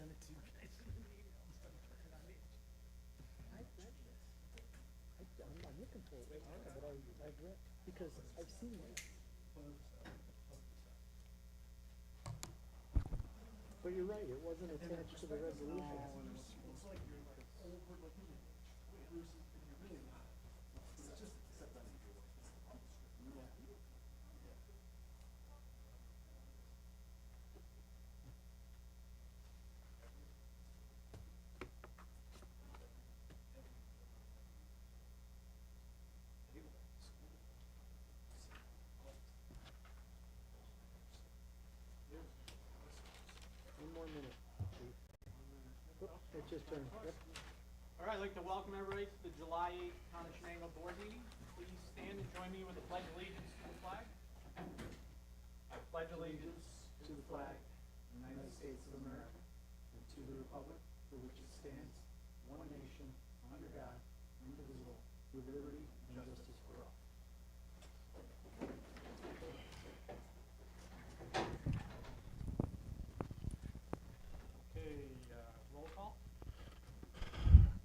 send it to you guys in an email instead of printing it on each. I've read this. I'm looking for it right now, but I've read, because I've seen this. But you're right, it wasn't attached to the resolution. Looks like you're like overlooking it. Versus, and you're really not. It's just, except I think you're like, it's on the script. One more minute, Chief. It just turned, yep. All right, I'd like to welcome everybody to the July 8th Town of Shenango Board Meeting. Please stand and join me with the Pledge of Allegiance to the flag. I pledge allegiance To the flag, United States of America, and to the republic for which it stands, one nation, under God, indivisible, with liberty and justice for all. Okay, roll call.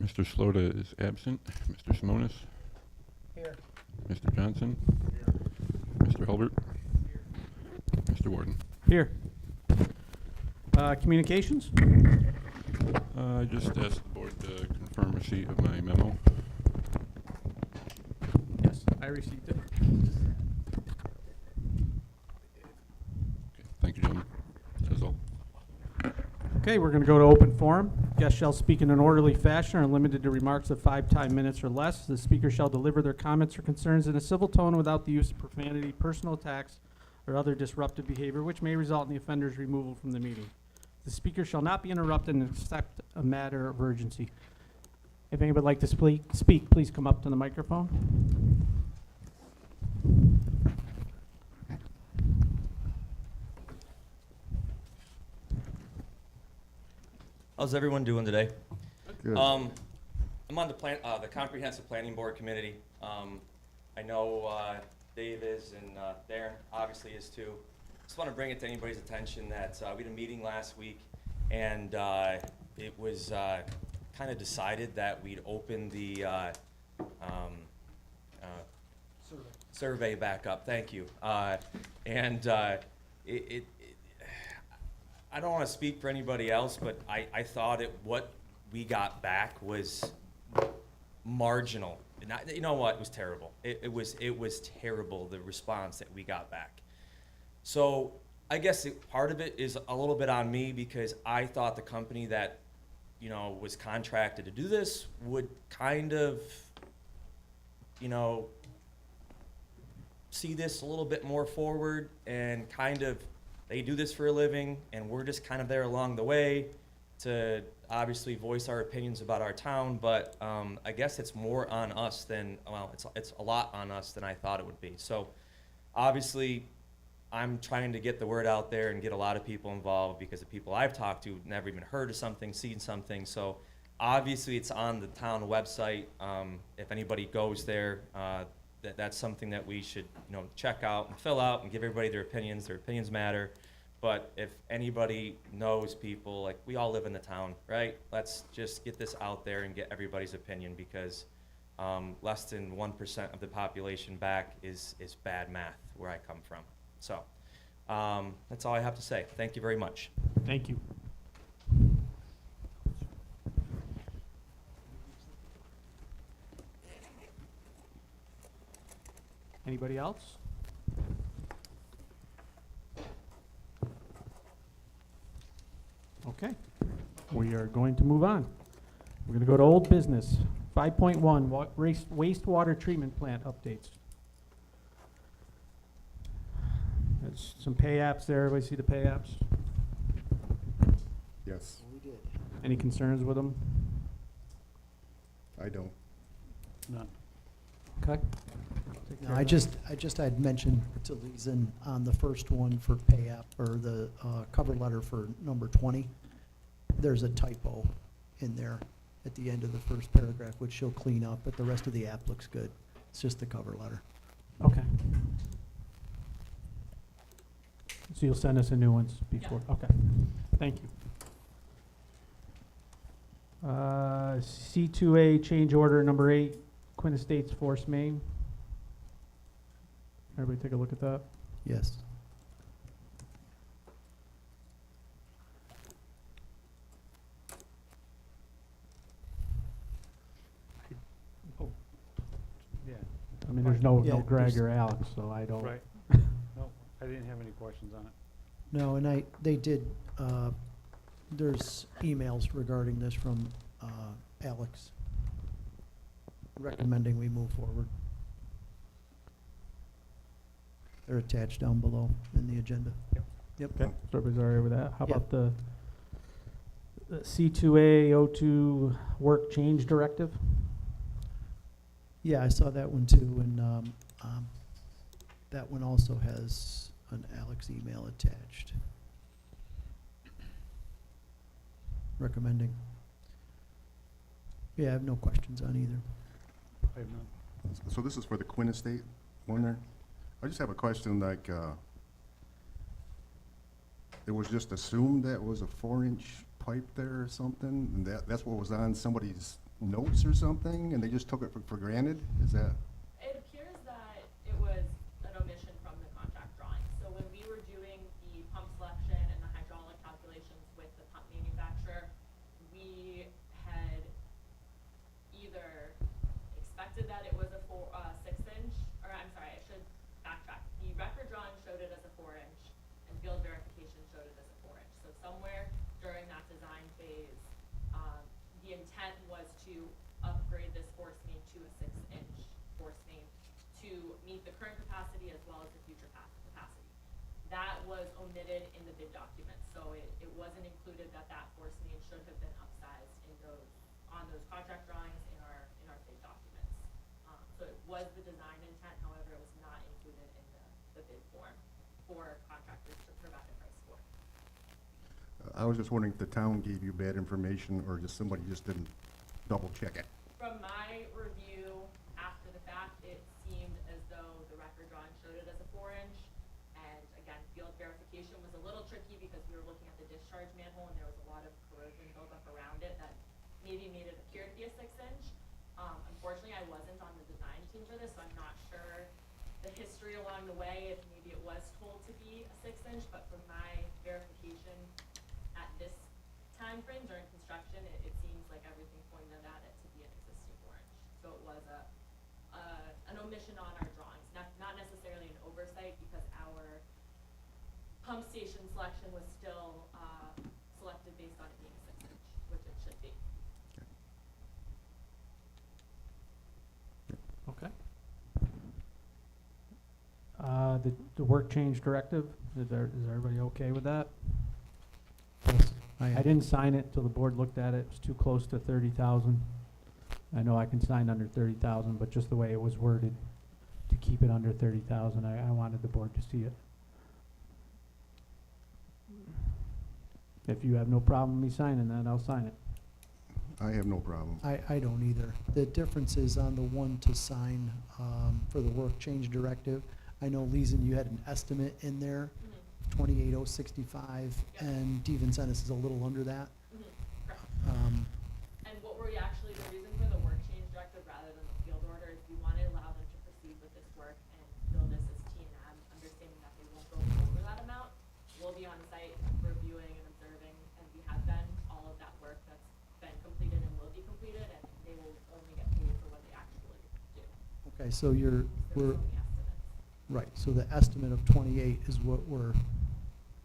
Mr. Slota is absent. Mr. Simonis? Here. Mr. Johnson? Mr. Hulbert? Mr. Warden? Here. Communications? I just asked the board to confirm receipt of my memo. Yes, I received it. Okay, thank you, gentlemen. That's all. Okay, we're going to go to open forum. Guests shall speak in an orderly fashion or limited to remarks of 5 time minutes or less. The speaker shall deliver their comments or concerns in a civil tone without the use of profanity, personal attacks, or other disruptive behavior which may result in the offender's removal from the meeting. The speaker shall not be interrupted except a matter of urgency. If anybody would like to speak, please come up to the microphone. How's everyone doing today? Good. I'm on the Comprehensive Planning Board Committee. I know Dave is and Darren obviously is too. Just want to bring it to anybody's attention that we had a meeting last week, and it was kind of decided that we'd open the survey back up. Thank you. I don't want to speak for anybody else, but I thought what we got back was marginal. You know what? It was terrible. It was terrible, the response that we got back. So I guess part of it is a little bit on me because I thought the company that, you know, was contracted to do this would kind of, you know, see this a little bit more forward and kind of, they do this for a living and we're just kind of there along the way to obviously voice our opinions about our town, but I guess it's more on us than, well, it's a lot on us than I thought it would be. So obviously I'm trying to get the word out there and get a lot of people involved because the people I've talked to never even heard of something, seen something. So obviously it's on the town website. If anybody goes there, that's something that we should, you know, check out and fill out and give everybody their opinions. Their opinions matter. But if anybody knows people, like we all live in the town, right? Let's just get this out there and get everybody's opinion because less than 1% of the population back is bad math where I come from. So that's all I have to say. Thank you very much. Thank you. Anybody else? Okay, we are going to move on. We're going to go to old business. 5.1, wastewater treatment plant updates. There's some pay apps there. Everybody see the pay apps? Yes, We did. Any concerns with them? I don't. None. Okay. No, I just had mentioned to Leeson on the first one for pay app, or the cover letter for number 20, there's a typo in there at the end of the first paragraph, which she'll clean up, but the rest of the app looks good. It's just the cover letter. Okay. So you'll send us a new ones before, okay. Thank you. C2A change order number 8, Quinn Estates Force Main. Everybody take a look at that. Yes. Yeah, I mean, there's no Yeah, Greg there's- or Alex, so I don't. right. No, I didn't have any questions on it. No, and they did, there's emails regarding this from Alex recommending we move forward. They're attached down below in the agenda. Yep. Okay, so everybody's all right with that? How Yep. about the C2A O2 work change directive? Yeah, I saw that one too, and that one also has an Alex email attached. Recommending. Yeah, I have no questions on either. I have none. So this is for the Quinn Estate one there? I just have a question, like, it was just assumed that was a 4-inch pipe there or something, and that's what was on somebody's notes or something, and they just took it for granted? Is that? It appears that it was an omission from the contract drawing. So when we were doing the pump selection and the hydraulic calculations with the pump manufacturer, we had either expected that it was a 6-inch, or I'm sorry, I should backtrack. The record drawing showed it as a 4-inch, and field verification showed it as a 4-inch. So somewhere during that design phase, the intent was to upgrade this force main to a 6-inch force main to meet the current capacity as well as the future capacity. That was omitted in the bid document, so it wasn't included that that force main should have been upsized in on those contract drawings in our bid documents. So it was the design intent, however, it was not included in the bid form for contractors to provide a price for. I was just wondering if the town gave you bad information, or just somebody just didn't double check it? From my review after the fact, it seemed as though the record drawing showed it as a 4-inch. And again, field verification was a little tricky because we were looking at the discharge manhole and there was a lot of corrosion buildup around it that maybe made it appear to be a 6-inch. Unfortunately, I wasn't on the design team for this, so I'm not sure the history along the way, if maybe it was told to be a 6-inch, but from my verification at this time frame during construction, it seems like everything pointed at it to be an existing 4-inch. So it was an omission on our drawings, not necessarily an oversight, because our pump station selection was still selected based on it being a 6-inch, which it should be. Okay. The work change directive, is everybody okay with that? I didn't sign it till the board looked at it. It was too close to 30,000. I know I can sign under 30,000, but just the way it was worded, to keep it under 30,000, I wanted the board to see it. If you have no problem with me signing that, I'll sign it. I have no problem. I don't either. The difference is on the one to sign for the work change directive. I know, Leeson, you had an estimate in there, 28,065, and DeVincentis is a little under that. Correct. Um, And what were we actually, the reason for the work change directive rather than the field order is we want to allow them to proceed with this work and bill this as T&M, understanding that they won't go over that amount. We'll be on site reviewing and observing, and we have been, all of that work that's been completed and will be completed, and they will only get paid for what they actually do. Okay, so There's we're, only estimates. right, so the estimate of 28 is what we're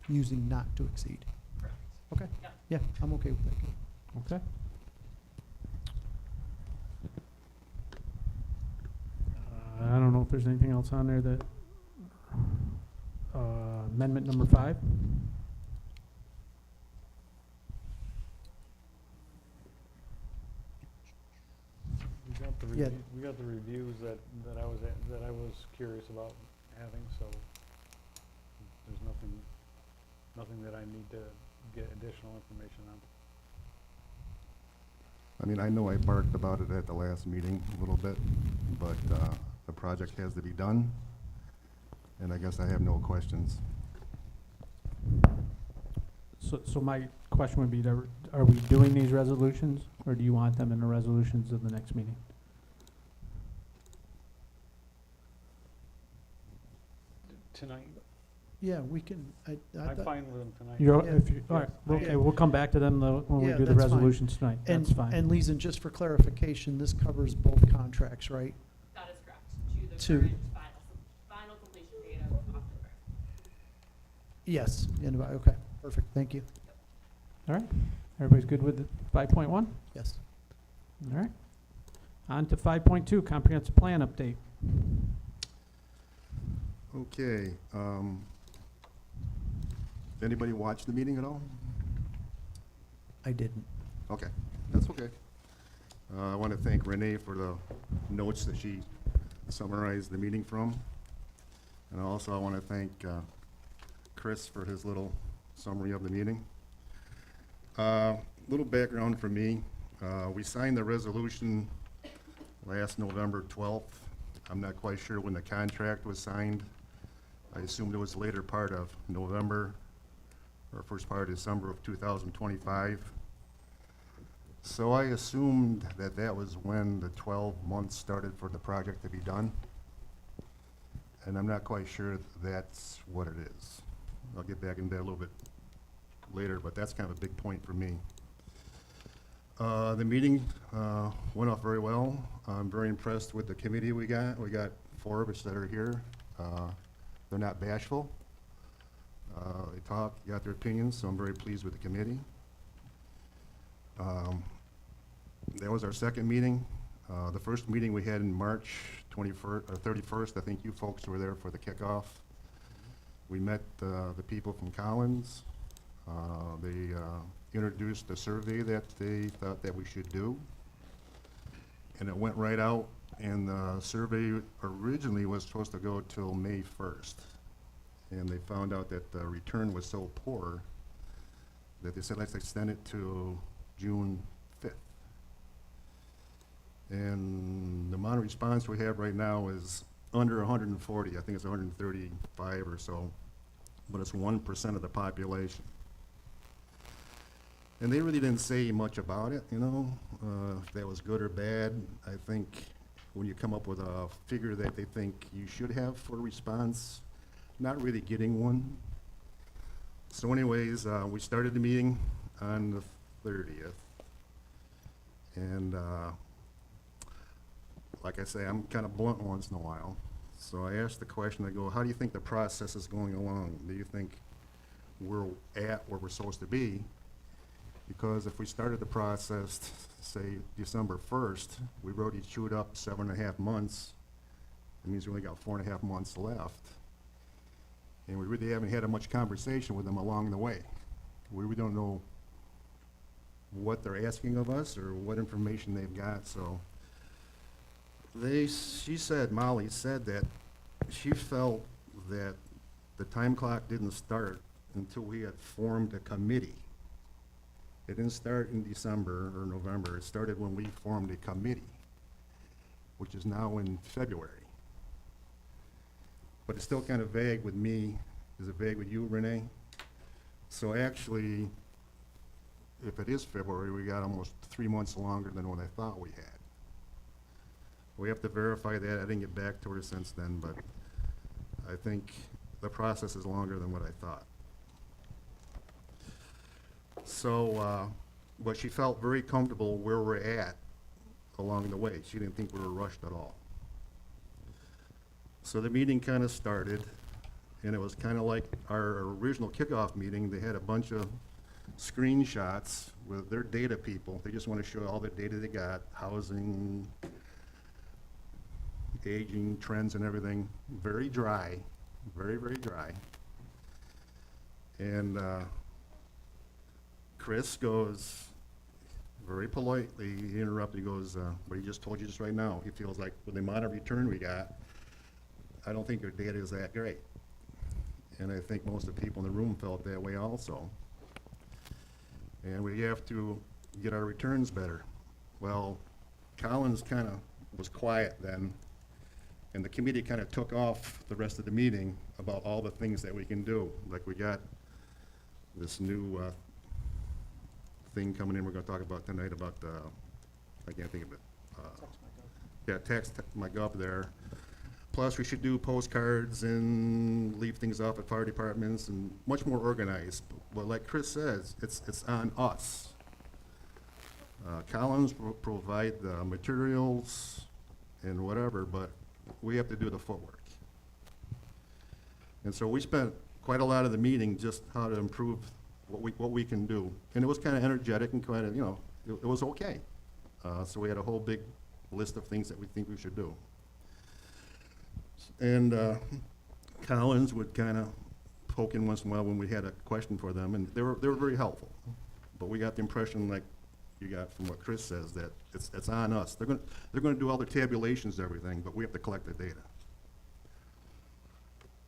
using not to exceed. Correct. Okay, Yep. yeah, I'm okay with that. Okay. I don't know if there's anything else on there that, amendment number 5. Yeah. We got the reviews that I was curious about having, so there's nothing that I need to get additional information on. I mean, I know I barked about it at the last meeting a little bit, but the project has to be done, and I guess I have no questions. So my question would be, are we doing these resolutions, or do you want them in the resolutions of the next meeting? Tonight, Yeah, we can, I I'm thought, fine with them tonight. You're, Yeah. if you, all right, Yes. okay, we'll come back to them when we Yeah, do the that's fine. resolutions tonight. and, That's fine. and Leeson, just for clarification, this covers both contracts, right? That is correct, to the To- current final completion date of October. Yes, okay, perfect, thank you. All right, everybody's good with 5.1? Yes. All right. On to 5.2, comprehensive plan update. Okay, anybody watch the meeting at all? I didn't. Okay, that's okay. I want to thank Renee for the notes that she summarized the meeting from. And also I want to thank Chris for his little summary of the meeting. Little background for me. We signed the resolution last November 12th. I'm not quite sure when the contract was signed. I assumed it was the later part of November or first part of December of 2025. So I assumed that that was when the 12 months started for the project to be done. And I'm not quite sure that's what it is. I'll get back into that a little bit later, but that's kind of a big point for me. The meeting went off very well. I'm very impressed with the committee we got. We got 4 of us that are here. They're not bashful. They talk, got their opinions, so I'm very pleased with the committee. That was our second meeting. The first meeting we had in March 31st, I think you folks were there for the kickoff. We met the people from Collins. They introduced the survey that they thought that we should do. And it went right out, and the survey originally was supposed to go till May 1st. And they found out that the return was so poor that they said, let's extend it to June 5th. And the amount of response we have right now is under 140. I think it's 135 or so, but it's 1% of the population. And they really didn't say much about it, you know, if that was good or bad. I think when you come up with a figure that they think you should have for a response, not really getting one. So anyways, we started the meeting on the 30th. And like I say, I'm kind of blunt once in a while. So I asked the question, I go, how do you think the process is going along? Do you think we're at where we're supposed to be? Because if we started the process, say, December 1st, we've already chewed up 7.5 months. It means we only got 4.5 months left. And we really haven't had much conversation with them along the way. We really don't know what they're asking of us or what information they've got, so. Molly said that she felt that the time clock didn't start until we had formed a committee. It didn't start in December or November. It started when we formed a committee, which is now in February. But it's still kind of vague with me. Is it vague with you, Renee? So actually, if it is February, we got almost 3 months longer than what I thought we had. We have to verify that. I didn't get back to her since then, but I think the process is longer than what I thought. So, but she felt very comfortable where we're at along the way. She didn't think we were rushed at all. So the meeting kind of started, and it was kind of like our original kickoff meeting. They had a bunch of screenshots with their data people. They just want to show all the data they got, housing, aging trends and everything. Very dry, very, very dry. And Chris goes, very politely, he interrupted, he goes, but he just told you just right now, he feels like with the amount of return we got, I don't think your data is that great. And I think most of the people in the room felt that way also. And we have to get our returns better. Well, Collins kind of was quiet then, and the committee kind of took off the rest of the meeting about all the things that we can do. Like we got this new thing coming in, we're gonna talk about tonight about, I can't think of it. Yeah, text my gov there. Plus, we should do postcards and leave things off at fire departments and much more organized. But like Chris says, it's on us. Collins will provide the materials and whatever, but we have to do the footwork. And so we spent quite a lot of the meeting just how to improve what we can do. And it was kind of energetic and kind of, you know, it was okay. So we had a whole big list of things that we think we should do. And Collins would kind of poke in once in a while when we had a question for them, and they were very helpful. But we got the impression, like you got from what Chris says, that it's on us. They're going to do all the tabulations and everything, but we have to collect the data.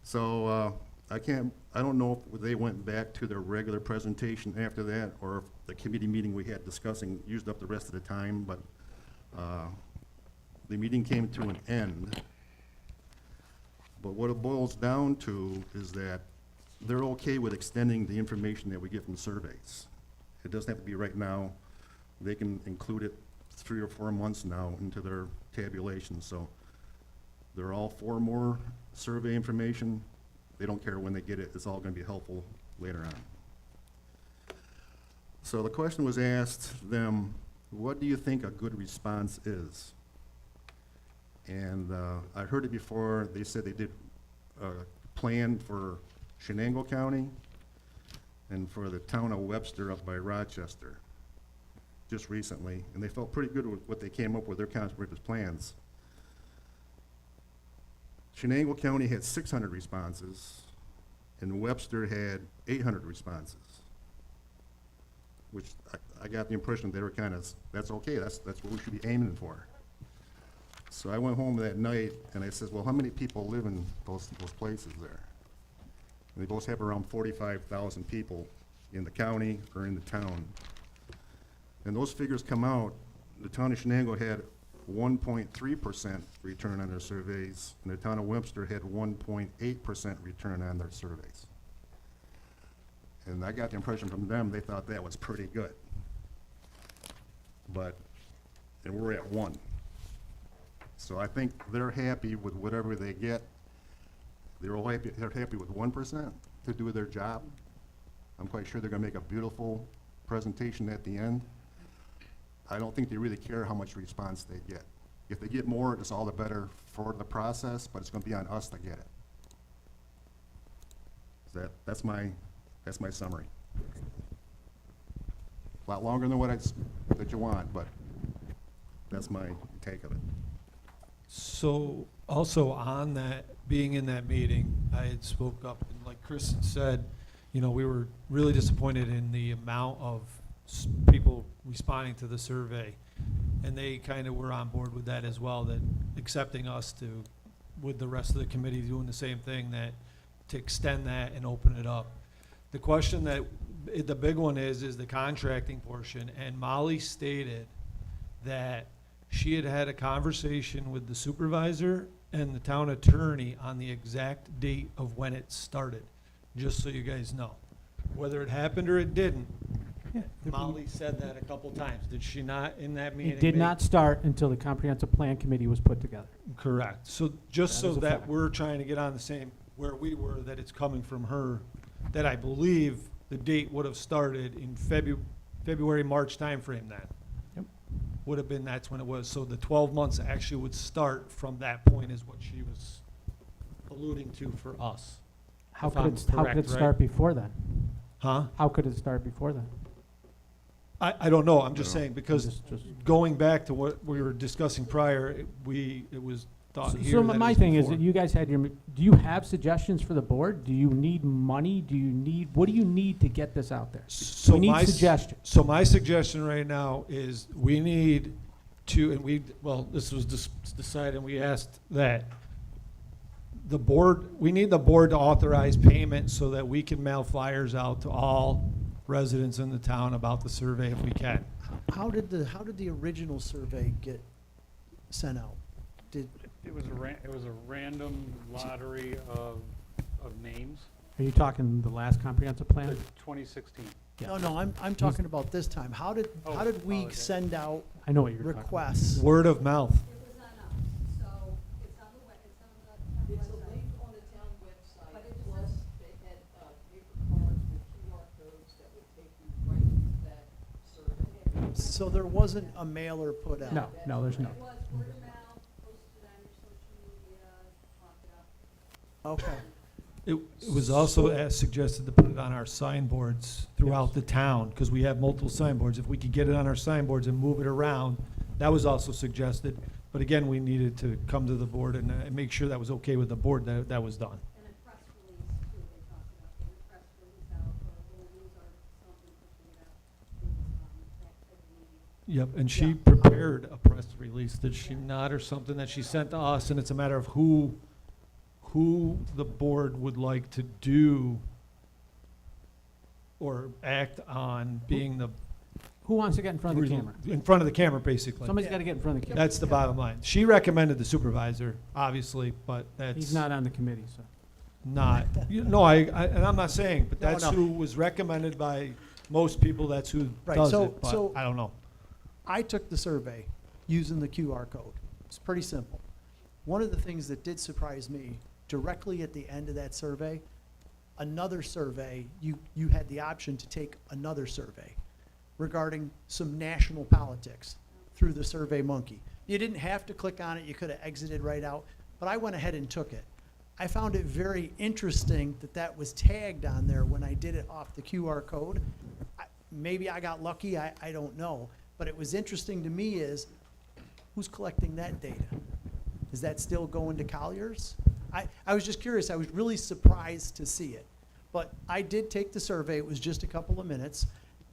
So I don't know if they went back to their regular presentation after that, or if the committee meeting we had discussing used up the rest of the time, but the meeting came to an end. But what it boils down to is that they're okay with extending the information that we get from surveys. It doesn't have to be right now. They can include it 3 or 4 months now into their tabulation. So they're all for more survey information. They don't care when they get it. It's all going to be helpful later on. So the question was asked them, what do you think a good response is? And I heard it before. They said they did a plan for Shenango County and for the town of Webster up by Rochester just recently, and they felt pretty good with what they came up with, their comprehensive plans. Shenango County had 600 responses, and Webster had 800 responses, which I got the impression they were kind of, that's okay, that's what we should be aiming for. So I went home that night and I said, well, how many people live in those places there? And they both have around 45,000 people in the county or in the town. And those figures come out, the town of Shenango had 1.3% return on their surveys, and the town of Webster had 1.8% return on their surveys. And I got the impression from them, they thought that was pretty good. And we're at 1. So I think they're happy with whatever they get. They're happy with 1% to do their job. I'm quite sure they're gonna make a beautiful presentation at the end. I don't think they really care how much response they get. If they get more, it's all the better for the process, but it's gonna be on us to get it. That's my summary. A lot longer than that you want, but that's my take of it. So also on that, being in that meeting, I had spoke up and like Chris had said, you know, we were really disappointed in the amount of people responding to the survey. And they kind of were on board with that as well, that accepting us to, with the rest of the committee doing the same thing, that to extend that and open it up. The question that, the big one is the contracting portion. And Molly stated that she had had a conversation with the supervisor and the town attorney on the exact date of when it started, just so you guys know. Whether it happened or it didn't, Molly said that a couple times. Did she not in that meeting? It did not start until the comprehensive plan committee was put together. Correct. So just That so is a that fact. we're trying to get on the same, where we were, that it's coming from her, that I believe the date would have started in February, March timeframe then. Yep. Would have been, that's when it was. So the 12 months actually would start from that point is what she was alluding to for us. How If could I'm it, how could correct, it right? start before then? Huh? How could it start before then? I don't know. I'm just No. saying, because Just- going back to what we were discussing prior, it was thought here So that it my was thing is before. that you guys had do you have suggestions for the board? Do you need money? What do you need to get this out there? So We need my s- suggestions. So my suggestion right now is we need to, and this was decided, and we asked that we need the board to authorize payment so that we can mail flyers out to all residents in the town about the survey if we can. How did the original survey get sent out? It was a random lottery of names. Are you talking the last comprehensive The plan? 2016. No, no, I'm talking about this time. How did Oh, we apologize. send out I know what you're talking about. requests? Word of mouth. It was on us, so it's on the it's on the town It's a website. link on the town website, But it plus doesn't- they had, paper cards with QR codes that would take you right to that survey. So there wasn't a mailer put out? No, there's no. It was word of mouth, posted on your social media, talk it up. Okay. It was also suggested to put it on our signboards throughout the town, because we have multiple signboards. If we could get it on our signboards and move it around, that was also suggested. But again, we needed to come to the board and make sure that was okay with the board, that that was done. And a press release too, they talked about getting a press release out or a little news article, something pushing it out. It was, that type of media. Yep, and she Yeah. prepared a press release, did she not, or something that she sent to us, and it's a matter of who the board would like to do or act on being the. Who wants to get in front of the camera? In front of the camera, basically. Somebody's got to get in front of the camera. That's the bottom line. She recommended the supervisor, obviously, but that's He's not on the committee, so. not, no, and I'm not saying, but No, that's no. who was recommended by most people, that's who Right, does so- it, but so- I don't know. I took the survey using the QR code. It's pretty simple. One of the things that did surprise me, directly at the end of that survey, another survey, you had the option to take another survey regarding some national politics through the Survey Monkey. You didn't have to click on it, you could have exited right out, but I went ahead and took it. I found it very interesting that that was tagged on there when I did it off the QR code. Maybe I got lucky, I don't know, but it was interesting to me is, who's collecting that data? Is that still going to Colliers? I was just curious, I was really surprised to see it. But I did take the survey, it was just a couple of minutes,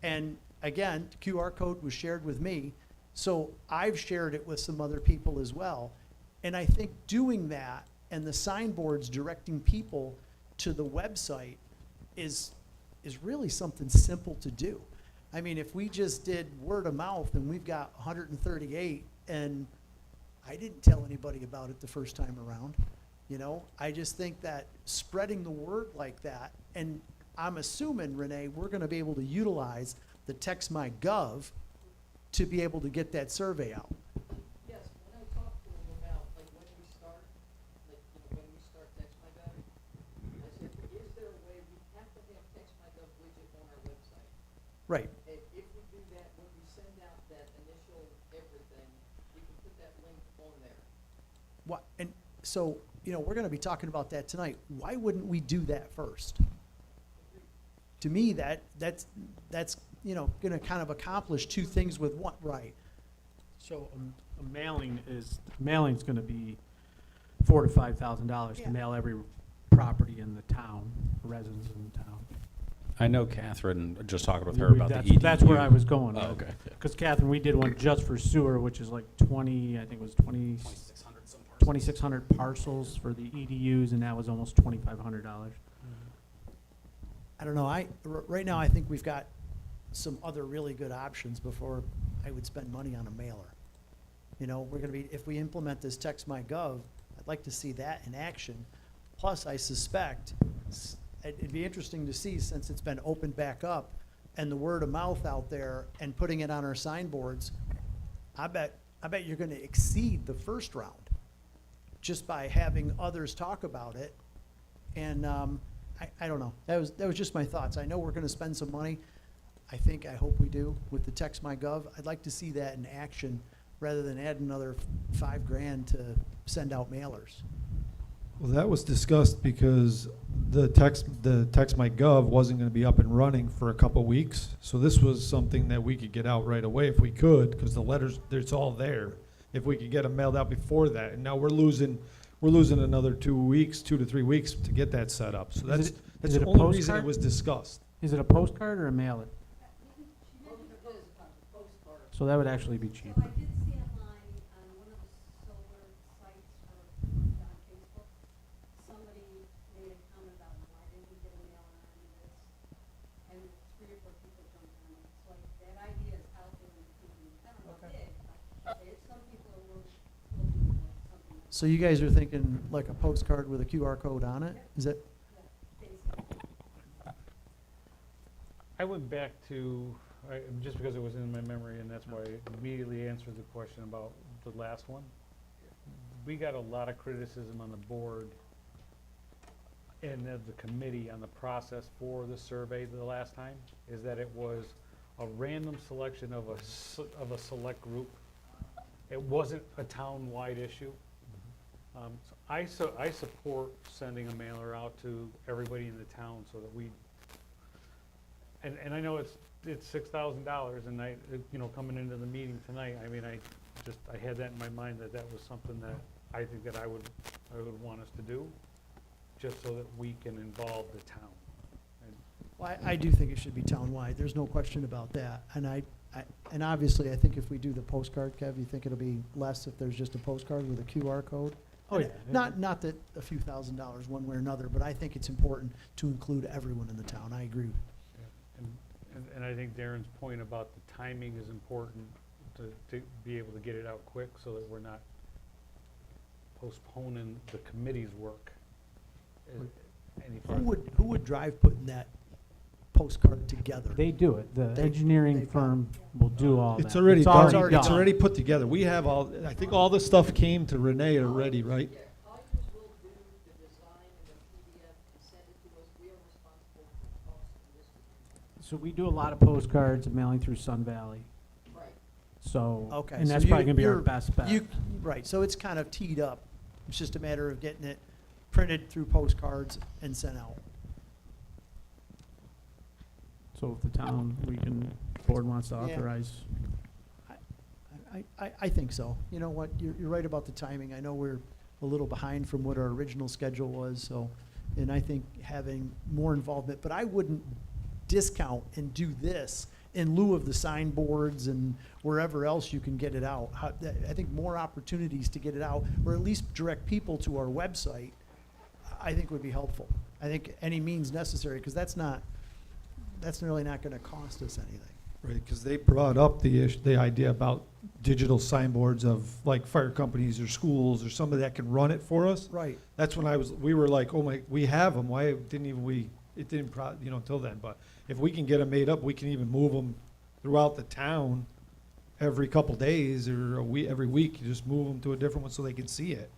and again, the QR code was shared with me, so I've shared it with some other people as well. And I think doing that and the signboards directing people to the website is really something simple to do. I mean, if we just did word of mouth and we've got 138 and I didn't tell anybody about it the first time around, you know? I just think that spreading the word like that, and I'm assuming, Renee, we're gonna be able to utilize the TextMyGov to be able to get that survey out. Yes, when I talked to them about, like, when we start, like, when we start TextMyGov, I said, is there a way, we have to have TextMyGov widget on our website. Right. And if we do that, when we send out that initial everything, we can put that link on there. What, and so, you know, we're gonna be talking about that tonight. Why wouldn't we do that first? To me, that's, you know, gonna kind of accomplish two things with one, right? So a mailing's gonna be $4,000 to $5,000 Yeah. to mail every property in the town, residents in the town. I know Catherine, just talking with her about the EDU. That's where I was going with Oh, it. okay. Because Catherine, we did one just for sewer, which is like 20, I think it was 2,600 parcels for the EDUs, and that was almost $2,500. I don't know, right now, I think we've got some other really good options before I would spend money on a mailer. You know, we're gonna be, if we implement this TextMyGov, I'd like to see that in action. Plus, I suspect, it'd be interesting to see, since it's been opened back up, and the word of mouth out there, and putting it on our signboards, I bet you're gonna exceed the first round, just by having others talk about it. And, I don't know, that was just my thoughts. I know we're gonna spend some money. I hope we do with the TextMyGov. I'd like to see that in action rather than add another $5,000 to send out mailers. Well, that was discussed because the TextMyGov wasn't gonna be up and running for a couple weeks. So this was something that we could get out right away if we could, because the letters, it's all there. If we could get them mailed out before that, and now we're losing another 2 weeks, 2 to 3 weeks to get that set up. So Is that's it the a only reason it postcard? was discussed. Is it a postcard or a mailer? She mentioned It is a postcard. So that would actually be So cheaper. I did see online on one of the solar sites or on Facebook, somebody made a comment about why didn't we get a mailer on this? And 3 or 4 people jumped on it. So like, that idea is out there in the community. I don't know how big, but some people will do something. So you guys are thinking like a postcard with a QR code on it? Is that, Basically. I went back to, just because it was in my memory, and that's why I immediately answered the question about the last one. We got a lot of criticism on the board and of the committee on the process for the survey the last time, is that it was a random selection of a select group. It wasn't a town-wide issue. So I support sending a mailer out to everybody in the town so that we, and I know it's $6,000, and coming into the meeting tonight, I mean, I had that in my mind that was something that I think that I would want us to do, just so that we can involve the town. Well, I do think it should be townwide, there's no question about that. And obviously, I think if we do the postcard, Kev, you think it'll be less if there's just a postcard with a QR code? Oh, And yeah. Not that a few $1,000s one way or another, but I think it's important to include everyone in the town, I agree. And I think Darren's point about the timing is important to be able to get it out quick so that we're not postponing the committee's work any further. Who would drive putting that postcard together? They do it. The They- engineering they- firm will do all that. It's already done. already It's done. already put together. We have I think all the stuff came to Renee already, right? Yeah, Colliers will do the design and the PDF and send it to us. We are responsible for the cost of this. So we do a lot of postcards and mailing through Sun Valley. Right. So, Okay, and so that's probably you- gonna be our you're- best bet. Right, so it's kind of teed up. It's just a matter of getting it printed through postcards and sent out. So if the town, board wants to Yeah. authorize. I think so. You know what, you're right about the timing. I know we're a little behind from what our original schedule was, so, and I think having more involvement, but I wouldn't discount and do this in lieu of the signboards and wherever else you can get it out. I think more opportunities to get it out, or at least direct people to our website, I think would be helpful. I think any means necessary, because that's really not gonna cost us anything. Right, because they brought up the idea about digital signboards of like fire companies or schools or somebody that can run it for us. Right. That's when we were like, oh my, we have them, why didn't even it didn't until then, but if we can get them made up, we can even move them throughout the town every couple days or every week, you just move them to a different one so they can see it.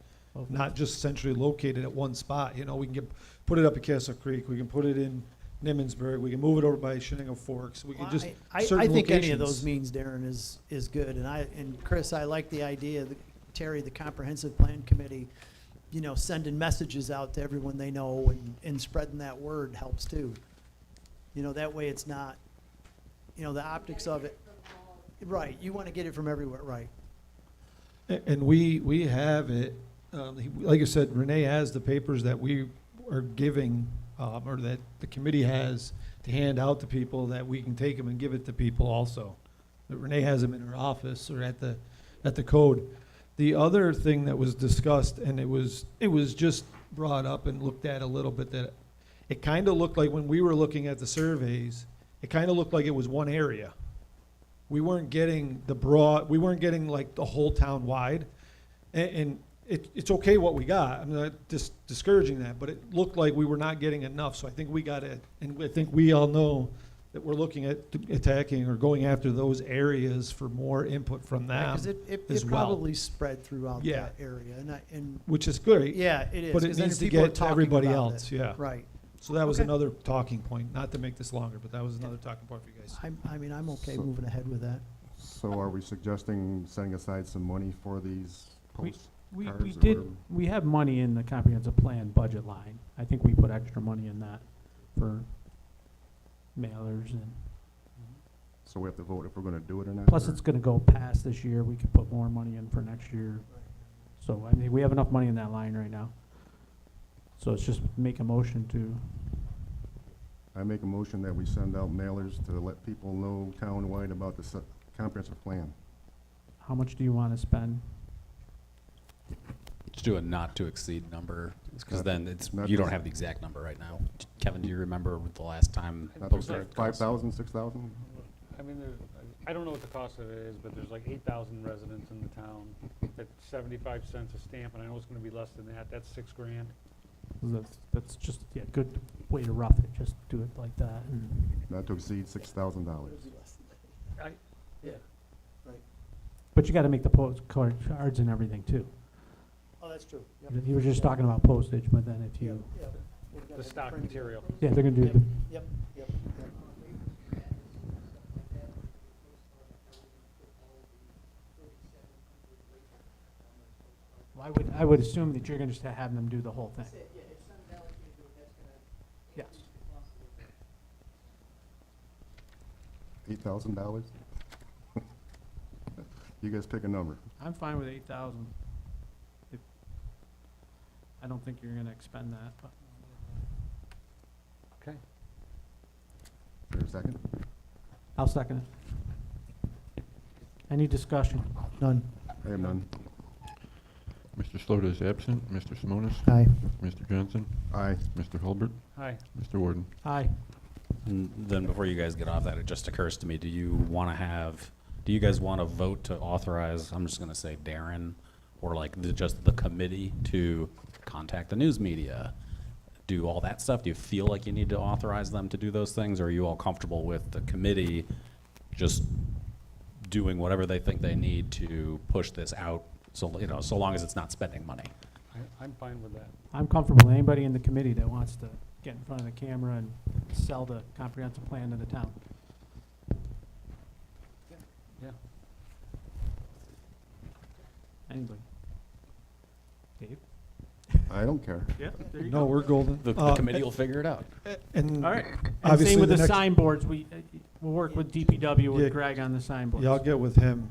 Not just centrally located at one spot, we can put it up at Castle Creek, we can put it in Nimmonsburg, we can move it over by Shenango Forks, we can just, I certain think any of those locations. means, Darren, is good, and Chris, I like the idea, Terry, the comprehensive plan committee, sending messages out to everyone they know and spreading that word helps too. That way it's not, the optics of it, right, you wanna get it from everywhere, right. And we have it, like I said, Renee has the papers that we are giving, or that the committee has to hand out to people, that we can take them and give it to people also. That Renee has them in her office or at the code. The other thing that was discussed, and it was just brought up and looked at a little bit, that it kind of looked like when we were looking at the surveys, it kind of looked like it was one area. We weren't getting we weren't getting like the whole town wide. And it's okay what we got. I'm not discouraging that, but it looked like we were not getting enough. So I think we got it, and I think we all know that we're looking at attacking or going after those areas for more input from them Because it as well. probably spread throughout Yeah. that area, and Which is good. yeah, it is. But it 'cause then needs to people are get to talking everybody about else, it. yeah. Right. So that was Okay. another talking point, not to make this longer, but that was another talking point for you guys. I'm okay So- moving ahead with that. So are we suggesting setting aside some money for these We postcards? we have money in the comprehensive plan budget line. I think we put extra money in that for mailers, and So we have to vote if we're gonna do it or not? plus or- it's gonna go past this year. We could put more money in for next year. So I mean, we have enough money in that line right now. So it's just make a motion to, I make a motion that we send out mailers to let people know townwide about the comprehensive plan. how much do you wanna spend? Just do a not to exceed number, because Not- then it's, not you to- don't have the exact number right now. Kevin, do you remember the last time Not postcard cost? 5,000, 6,000? I mean, I don't know what the cost of it is, but there's like 8,000 residents in the town. At 75 cents a stamp, and I know it's gonna be less than that, that's $6 grand. That's just, yeah, good way to rough it, just do it like that. Not to exceed $6,000. Yeah, right. But you gotta make the postcard cards and everything too. Oh, that's true. He was just talking about postage, but then if you, The stock material. yeah, they're gonna do the, Yep, yep, yep. I would assume that you're gonna just have them do the whole thing. Yes. $8,000? You guys pick a number. I'm fine with 8,000. I don't think you're gonna expend that, but. Okay. Is there a second? I'll second it. Any discussion? None. I have none. Mr. Slota is absent. Mr. Simonis? Aye. Mr. Johnson? Aye. Mr. Hulbert? Hi. Mr. Warden? Aye. And then before you guys get off that, it just occurs to me, do you guys want to vote to authorize, I'm just going to say Darren, or like just the committee to contact the news media, do all that stuff? Do you feel like you need to authorize them to do those things, or are you all comfortable with the committee just doing whatever they think they need to push this out, so, you know, so long as it's not spending money? I'm fine with that. I'm comfortable with anybody in the committee that wants to get in front of the camera and sell the comprehensive plan to the town. Yeah. Anybody? Dave? I don't care. Yeah, there you No, go. we're golden. The committee will figure it out. And All right. And obviously same with the the next- signboards. We'll work with DPW Yeah. with Greg on the signboards. Yeah, I'll get with him.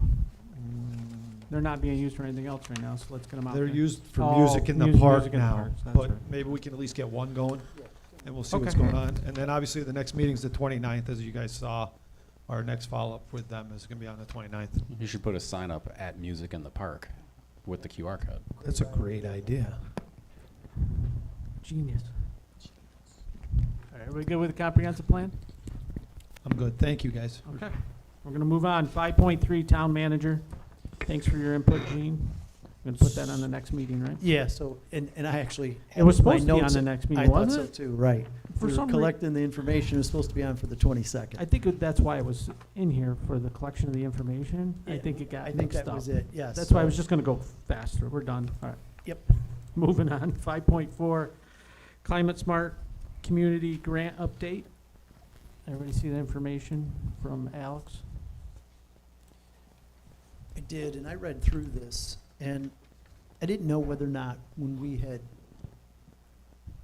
They're not being used for anything else right now, so let's get them out They're there. used for Oh, music in the music park in the now, parks, that's but right. maybe we can at least get one going, and we'll see what's Okay. going on. And then obviously the next meeting's the 29th, as you guys saw. Our next follow-up with them is gonna be on the 29th. You should put a sign up at Music in the Park with the QR code. That's a great idea. Genius. All right, everybody good with the comprehensive plan? I'm good. Thank you, guys. Okay. We're gonna move on. 5.3, Town Manager. Thanks for your input, Gene. We're gonna put that on the next meeting, right? Yeah, so, and I actually. It was had my supposed to be on notes- the next meeting, I thought wasn't so it? too, right. For We were some collecting the information, it was supposed to be on for the 22nd. I think that's why it was in here, for the collection of the information. I Yeah, think it got I think mixed that up. was it, yes. That's why I so- was just gonna go faster. We're done. All right. Yep. Moving on. 5.4, Climate Smart Community Grant Update. Everybody see the information from Alex? I did, and I read through this, and I didn't know whether or not, when we had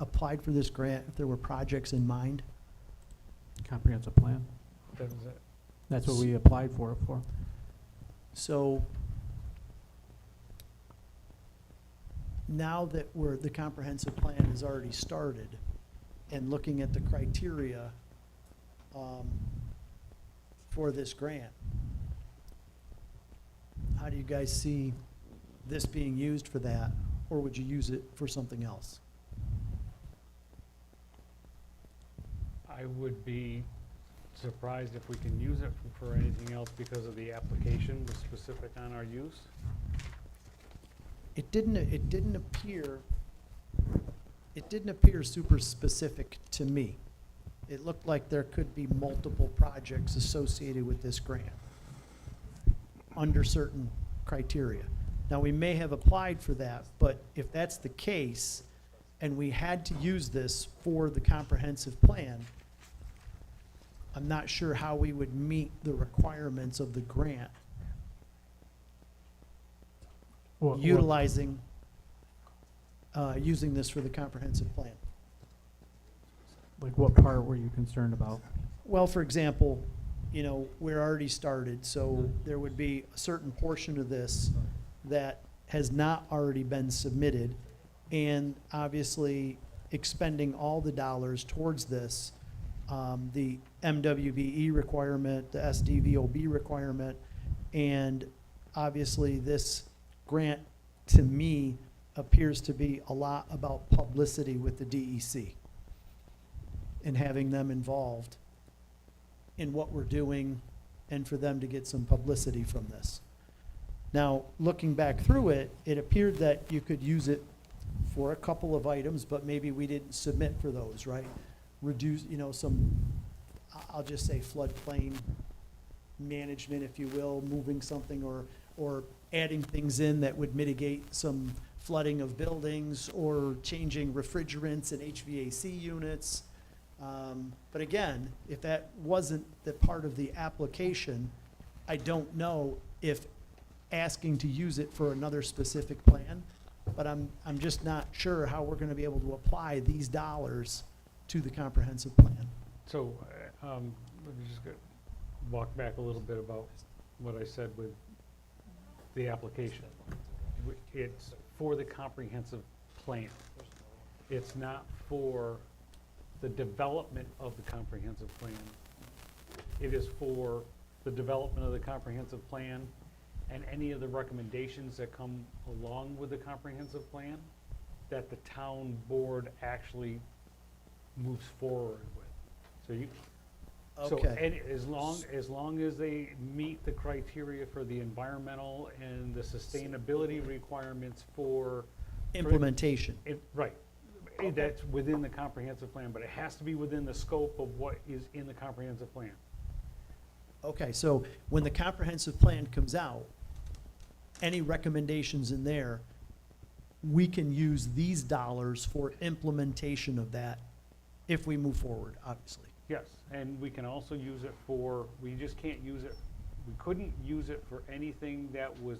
applied for this grant, if there were projects in mind. Comprehensive plan. That was it. That's what we applied for it for. So now that the comprehensive plan has already started, and looking at the criteria for this grant, how do you guys see this being used for that, or would you use it for something else? I would be surprised if we can use it for anything else because of the application was specific on our use. It didn't appear super specific to me. It looked like there could be multiple projects associated with this grant under certain criteria. Now, we may have applied for that, but if that's the case, and we had to use this for the comprehensive plan, I'm not sure how we would meet the requirements of the grant utilizing, using this for the comprehensive plan. Like what part were you concerned about? Well, for example, you know, we're already started, so there would be a certain portion of this that has not already been submitted, and obviously expending all the dollars towards this, the MWBE requirement, the SDVOB requirement, and obviously this grant, to me, appears to be a lot about publicity with the DEC and having them involved in what we're doing and for them to get some publicity from this. Now, looking back through it, it appeared that you could use it for a couple of items, but maybe we didn't submit for those, right? Reduce, some, I'll just say floodplain management, if you will, moving something or adding things in that would mitigate some flooding of buildings or changing refrigerants and HVAC units. But again, if that wasn't the part of the application, I don't know if asking to use it for another specific plan, but I'm just not sure how we're gonna be able to apply these dollars to the comprehensive plan. So, let me just walk back a little bit about what I said with the application. It's for the comprehensive plan. It's not for the development of the comprehensive plan. It is for the development of the comprehensive plan and any of the recommendations that come along with the comprehensive plan that the town board actually moves forward with. So you, so Okay. any, as long as they meet the criteria for the environmental and the sustainability requirements for. Implementation. Right. That's within the comprehensive plan, but it has to be within the scope of what is in the comprehensive plan. Okay, so when the comprehensive plan comes out, any recommendations in there, we can use these dollars for implementation of that if we move forward, obviously. Yes, and we can also use it for, we just can't use it, we couldn't use it for anything that was,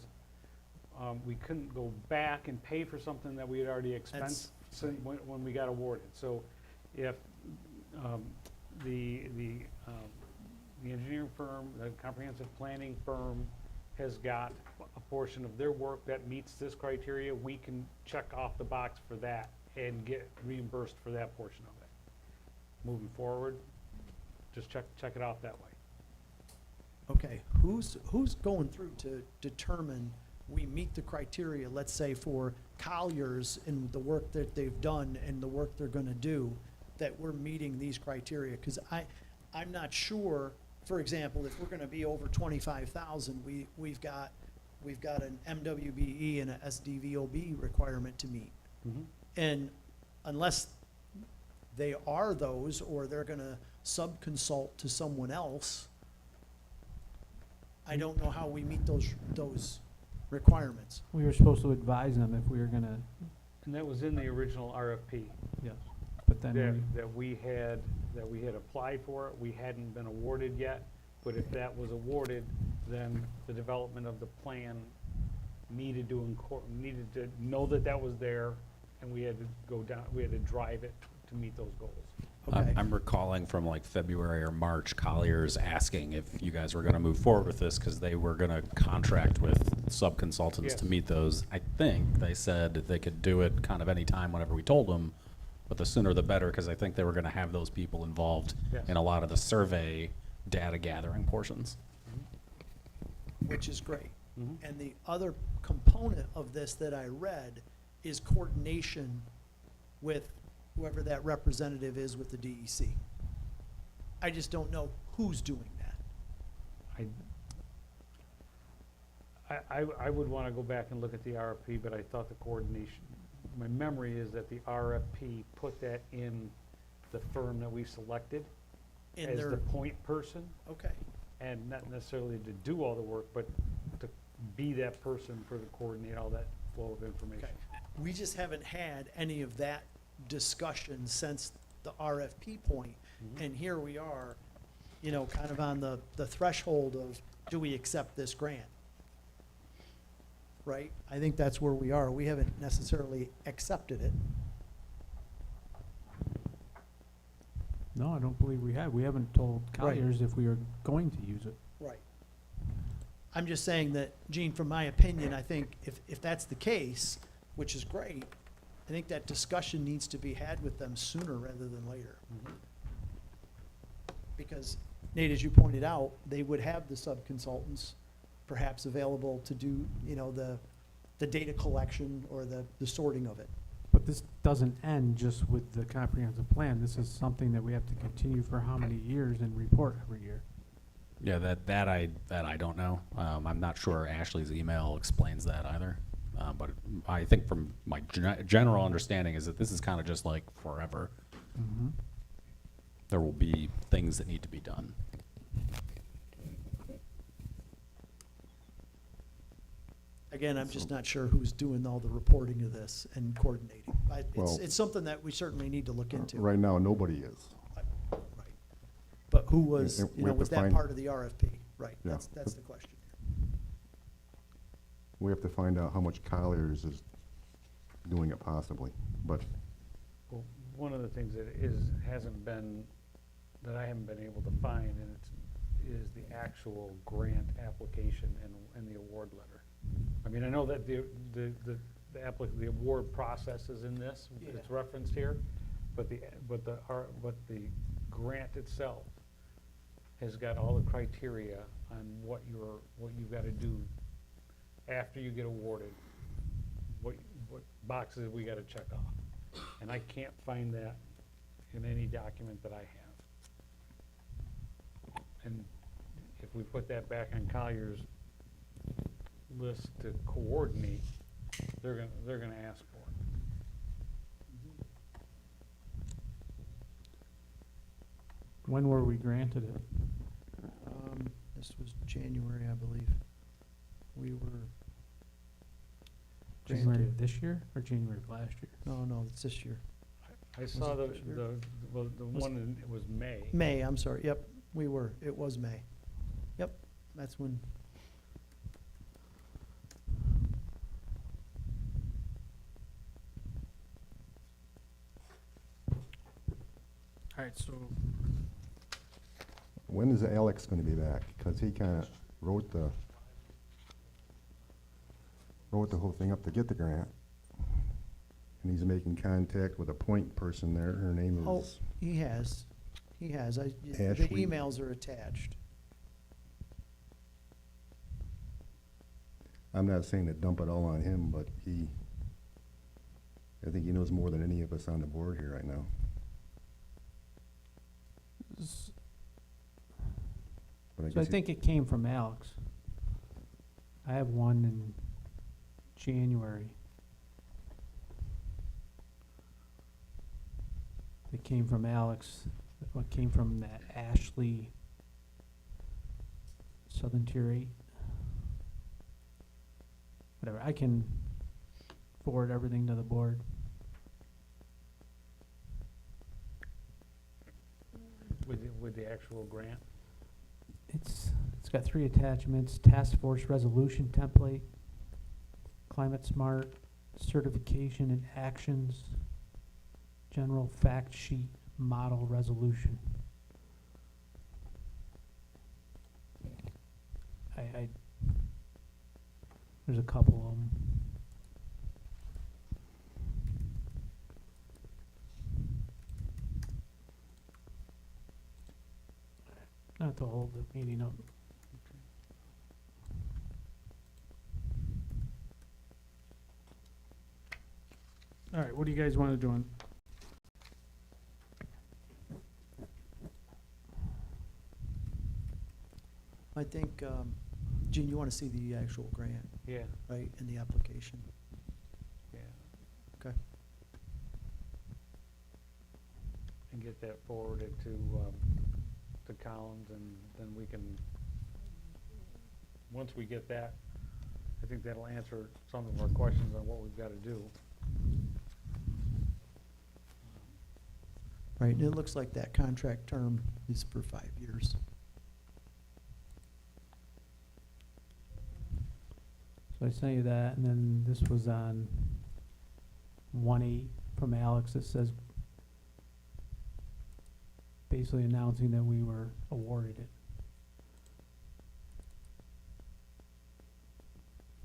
we couldn't go back and pay for something that we had already expensed when we got awarded. So if the engineering firm, the comprehensive planning firm has got a portion of their work that meets this criteria, we can check off the box for that and get reimbursed for that portion of it. Moving forward, just check it off that way. Okay, who's going through to determine we meet the criteria, let's say for Colliers and the work that they've done and the work they're gonna do, that we're meeting these criteria? Cause I'm not sure, for example, if we're gonna be over 25,000, we've got an MWBE and a SDVOB requirement to meet. And unless they are those, or they're gonna sub-consult to someone else, I don't know how we meet those requirements. We were supposed to advise them if we were gonna, And that was in the original RFP. yes, but then That we had applied for it, we hadn't been awarded yet, but if that was awarded, then the development of the plan needed to know that that was there, and we had to go down, we had to drive it to meet those goals. Okay. I'm recalling from like February or March, Colliers asking if you guys were gonna move forward with this, because they were gonna contract with sub-consultants to Yes. meet those. I think they said they could do it kind of any time whenever we told them, but the sooner the better, because I think they were gonna have those people involved Yes. in a lot of the survey data gathering portions. Which is great. Mhm. And the other component of this that I read is coordination with whoever that representative is with the DEC. I just don't know who's doing that. I would wanna go back and look at the RFP, but I thought the coordination, my memory is that the RFP put that in the firm that we selected In as their, the point person, okay, and not necessarily to do all the work, but to be that person for to coordinate all that flow of information. okay. We just haven't had any of that discussion since the RFP point. And here we are, kind of on the threshold of, do we accept this grant? Right? I think that's where we are. We haven't necessarily accepted it. no, I don't believe we have. We haven't told Right. Colliers if we were going to use it. Right. I'm just saying that, Gene, from my opinion, I think if that's the case, which is great, I think that discussion needs to be had with them sooner rather than later. Because, Nate, as you pointed out, they would have the sub-consultants perhaps available to do, the data collection or the sorting of it. But this doesn't end just with the comprehensive plan. This is something that we have to continue for how many years and report every year? Yeah, that I don't know. I'm not sure Ashley's email explains that either. But I think from my general understanding is that this is kind of just like forever. Mhm. There will be things that need to be done. Again, I'm just not sure who's doing all the reporting of this and coordinating. Well- It's something that we certainly need to look into. Right now, nobody is. Right. But who was, And we have was to that find- part of the RFP? Right, Yeah. that's the question. We have to find out how much Colliers is doing it possibly, but Well, one of the things that hasn't been, that I haven't been able to find, and is the actual grant application and the award letter. I mean, I know that the award process is in this, it's Yeah. referenced here, but the grant itself has got all the criteria on what you've gotta do after you get awarded, what boxes we gotta check off. And I can't find that in any document that I have. And if we put that back on Collier's list to coordinate, they're gonna ask for it. When were we granted it? This was January, I believe. We were, January of this year or January of last year? no, it's this year. I saw it the, this year? the one, it was May. May, I'm sorry, yep, it was May. Yep, that's when, All right, so when is Alex gonna be back? Because he kinda wrote the whole thing up to get the grant. And he's making contact with a point person there. Her name oh, is, he has, the Ashley. emails are attached. I'm not saying to dump it all on him, but I think he knows more than any of us on the board here right now. But So I guess he- think it came from Alex. I have one in January. It came from Alex, what came from that Ashley Southern Tier 8. Whatever, I can forward everything to the board. With the actual grant. It's got 3 attachments: task force resolution template, climate smart, certification and actions, general fact sheet, model resolution. There's a couple of them. Not to hold the meeting up. All right, what do you guys want to do on? I think, Gene, you want to see the actual grant, Yeah, right, and the application? yeah. Okay. And get that forwarded to Collins, and then we can, once we get that, I think that'll answer some of our questions on what we've got to do. Right, and it looks like that contract term is for 5 years. So I sent you that, and then this was on 1/8 from Alex that says basically announcing that we were awarded it.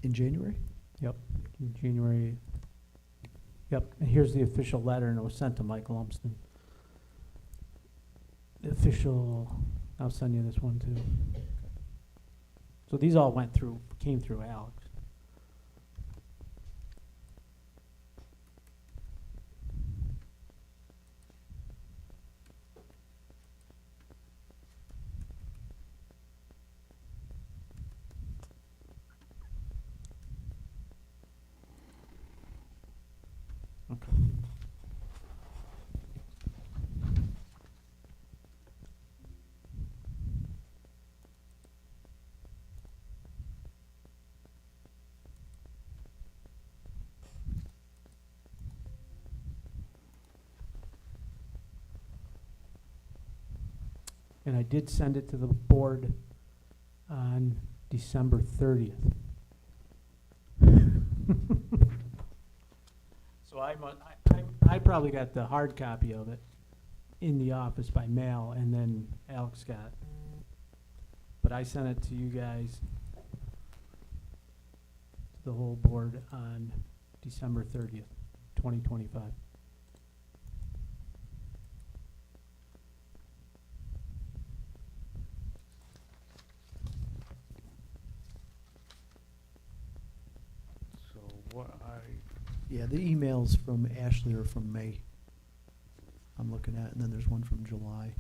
In January? Yep, in January. Yep, and here's the official letter, and it was sent to Michael Lumsden. The official, I'll send you this one too. So these all came through Alex. and I did send it to the board on December 30th. So I probably got the hard copy of it in the office by mail, and then Alex got it. But I sent it to you guys, to the whole board, on December 30th, 2025. So what Yeah, the emails from Ashley are from May. I'm looking at, and then there's one from July.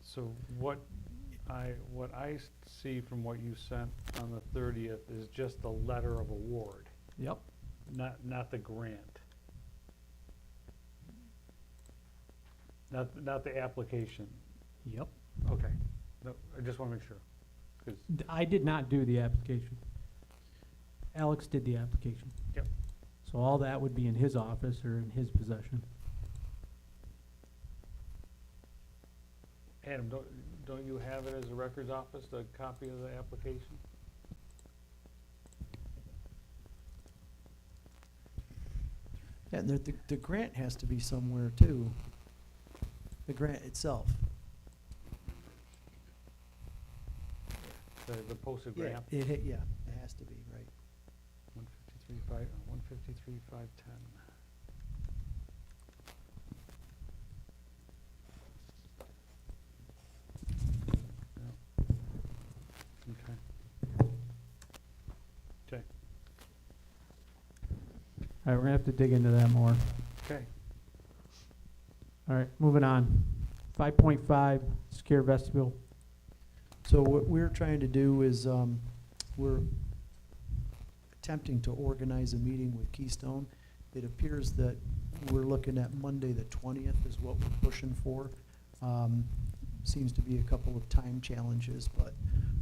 So what I see from what you sent on the 30th is just the letter of award, Yep. not the grant. Not the application. Yep. Okay. No, I just want to make sure. 'Cause I did not do the application. Alex did the application. Yep. So all that would be in his office or in his possession. Adam, don't you have it as a records office, the copy of the application? Yeah, and the grant has to be somewhere too. The grant itself. The posted Yeah, grant? it has to be, right. 153,510. Okay. Okay. All right, we're gonna have to dig into that more. Okay. All right, moving on. 5.5, secure vestibule. So what we're trying to do is, we're attempting to organize a meeting with Keystone. It appears that we're looking at Monday, the 20th is what we're pushing for. Seems to be a couple of time challenges, but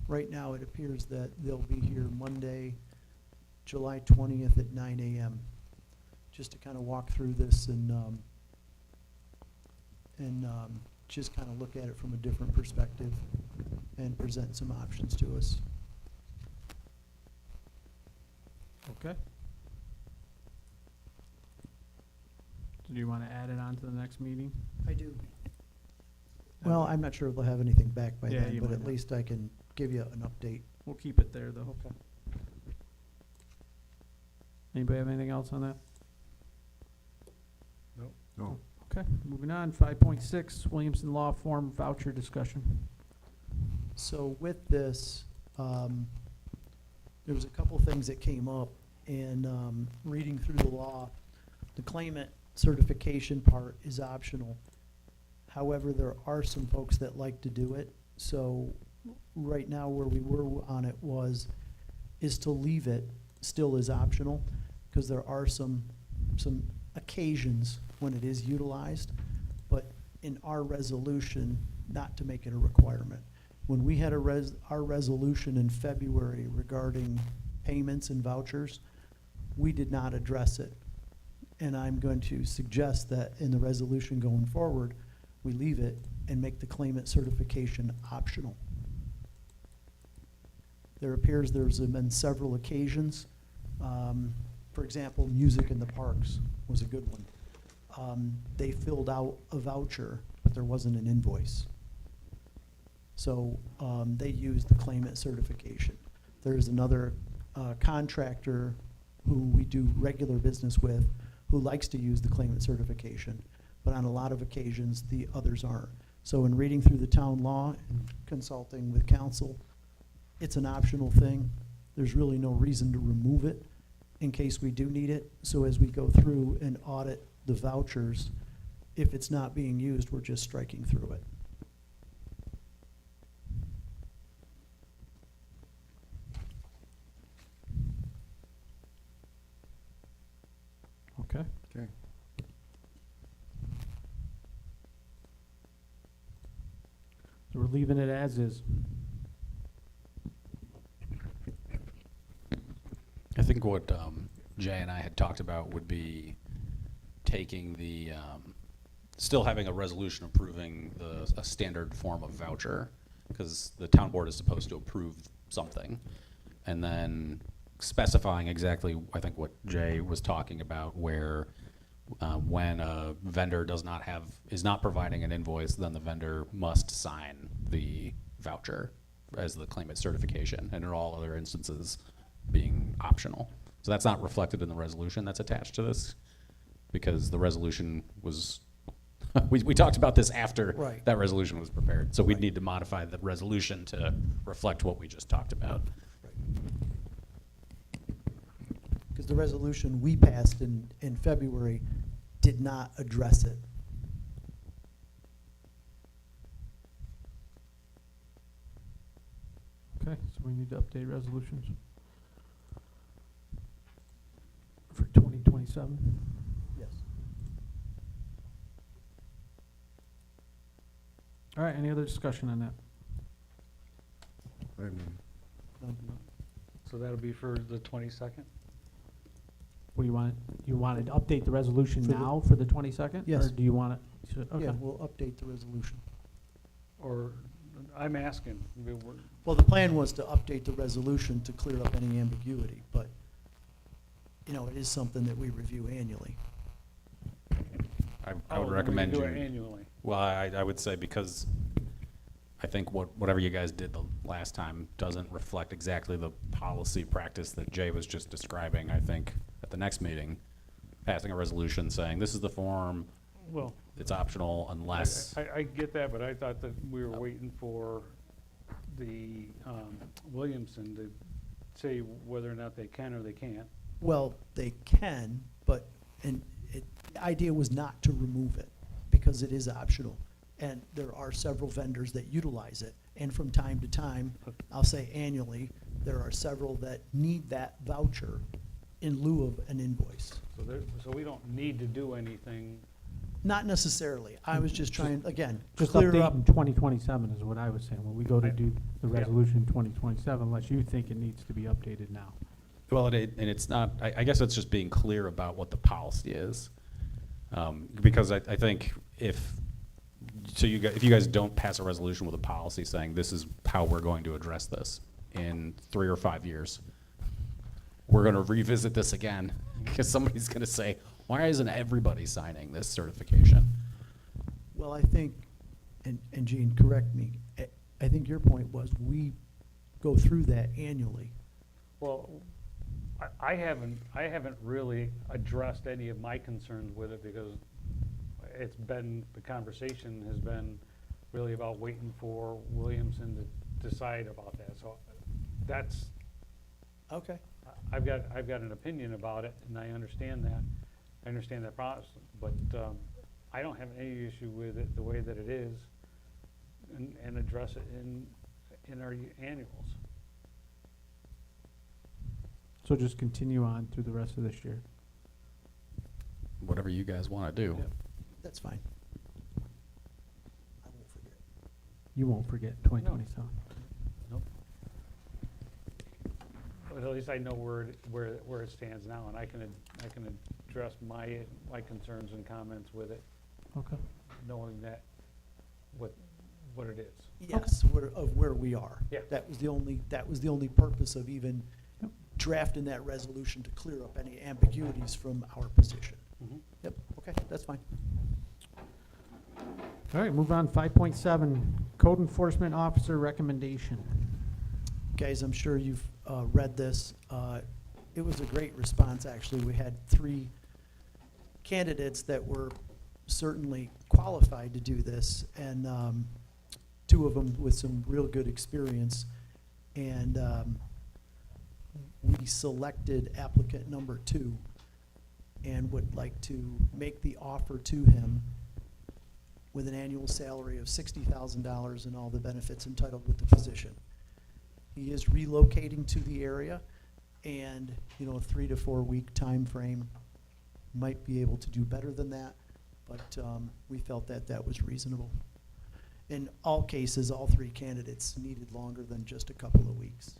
right now it appears that they'll be here Monday, July 20th at 9 a.m. Just to kind of walk through this and just kind of look at it from a different perspective and present some options to us. Okay. So do you want to add it on to the next meeting? I do. Well, I'm not sure if they'll have anything back by Yeah, then, you but might at not. least I can give you an update. We'll keep it there, though. Okay. Anybody have anything else on that? No. Okay, moving on. 5.6, Williamson Law Firm voucher discussion. So with this, there was a couple things that came up, and reading through the law, the claimant certification part is optional. However, there are some folks that like to do it. So right now, where we were on it is to leave it still as optional, because there are some occasions when it is utilized, but in our resolution, not to make it a requirement. When we had our resolution in February regarding payments and vouchers, we did not address it. And I'm going to suggest that in the resolution going forward, we leave it and make the claimant certification optional. There appears there's been several occasions. For example, music in the parks was a good one. They filled out a voucher, but there wasn't an invoice. So they used the claimant certification. There's another contractor who we do regular business with who likes to use the claimant certification, but on a lot of occasions, the others aren't. So in reading through the town law and consulting with counsel, it's an optional thing. There's really no reason to remove it in case we do need it. So as we go through and audit the vouchers, if it's not being used, we're just striking through it. Okay. Okay. So we're leaving it as is. I think what Jay and I had talked about would be taking the, still having a resolution approving a standard form of voucher, because the town board is supposed to approve something. And then specifying exactly, I think what Jay was talking about, where when a vendor is not providing an invoice, then the vendor must sign the voucher as the claimant certification, and in all other instances being optional. So that's not reflected in the resolution that's attached to this, because the resolution was, we talked about this after Right. that resolution was prepared. So we'd Right. need to modify the resolution to reflect what we just talked about. Because the resolution we passed in February did not address it. Okay, so we need to update resolutions for 2027. Yes. All right, any other discussion on that? I mean, So that'll be for the 22nd? What do you want, you want to update the resolution For the- now for the 22nd? Yes. Or do you want it, okay. Yeah, we'll update the resolution. Or, I'm asking, Well, the plan was to update the resolution to clear up any ambiguity, but, you know, it is something that we review annually. I would recommend do you. it annually. Well, I would say, because I think whatever you guys did the last time doesn't reflect exactly the policy practice that Jay was just describing. I think at the next meeting, passing a resolution saying, this is the form, Well, it's optional unless. I get that, but I thought that we were waiting for the Williamson to say whether or not they can or they can't. Well, they can, but, the idea was not to remove it, because it is optional. And there are several vendors that utilize it, and from time to time, I'll say annually, there are several that need that voucher in lieu of an invoice. So we don't need to do anything. Not necessarily. I was just trying, again, Just clear update up. in 2027 is what I was saying, when we go to do the Yeah. resolution in 2027, unless you think it needs to be updated now. Well, and it's not, I guess it's just being clear about what the policy is. Because I think if you guys don't pass a resolution with a policy saying this is how we're going to address this in 3 or 5 years, we're gonna revisit this again, because somebody's gonna say, why isn't everybody signing this certification? Well, I think, and Gene, correct me, I think your point was we go through that annually. Well, I haven't really addressed any of my concerns with it, because the conversation has been really about waiting for Williamson to decide about that. So that's, Okay. I've got an opinion about it, and I understand that. I understand that process, but I don't have any issue with it the way that it is, and address it in our annuals. So just continue on through the rest of this year. Whatever you guys wanna do. Yep. That's fine. I won't forget. You won't forget 2027. Nope. But at least I know where it stands now, and I can address my concerns and comments with it, Okay. knowing that what it is. Yes, of where we are. Yeah. That was the only purpose of even Yep. drafting that resolution, to clear up any ambiguities from our position. Mhm. Yep, okay, that's fine. All right, move on, 5.7, Code Enforcement Officer Recommendation. Guys, I'm sure you've read this. It was a great response, actually. We had 3 candidates that were certainly qualified to do this, and 2 of them with some real good experience. And we selected applicant number 2 and would like to make the offer to him with an annual salary of $60,000 and all the benefits entitled with the position. He is relocating to the area, and, a 3 to 4 week time frame might be able to do better than that, but we felt that that was reasonable. In all cases, all 3 candidates needed longer than just a couple of weeks.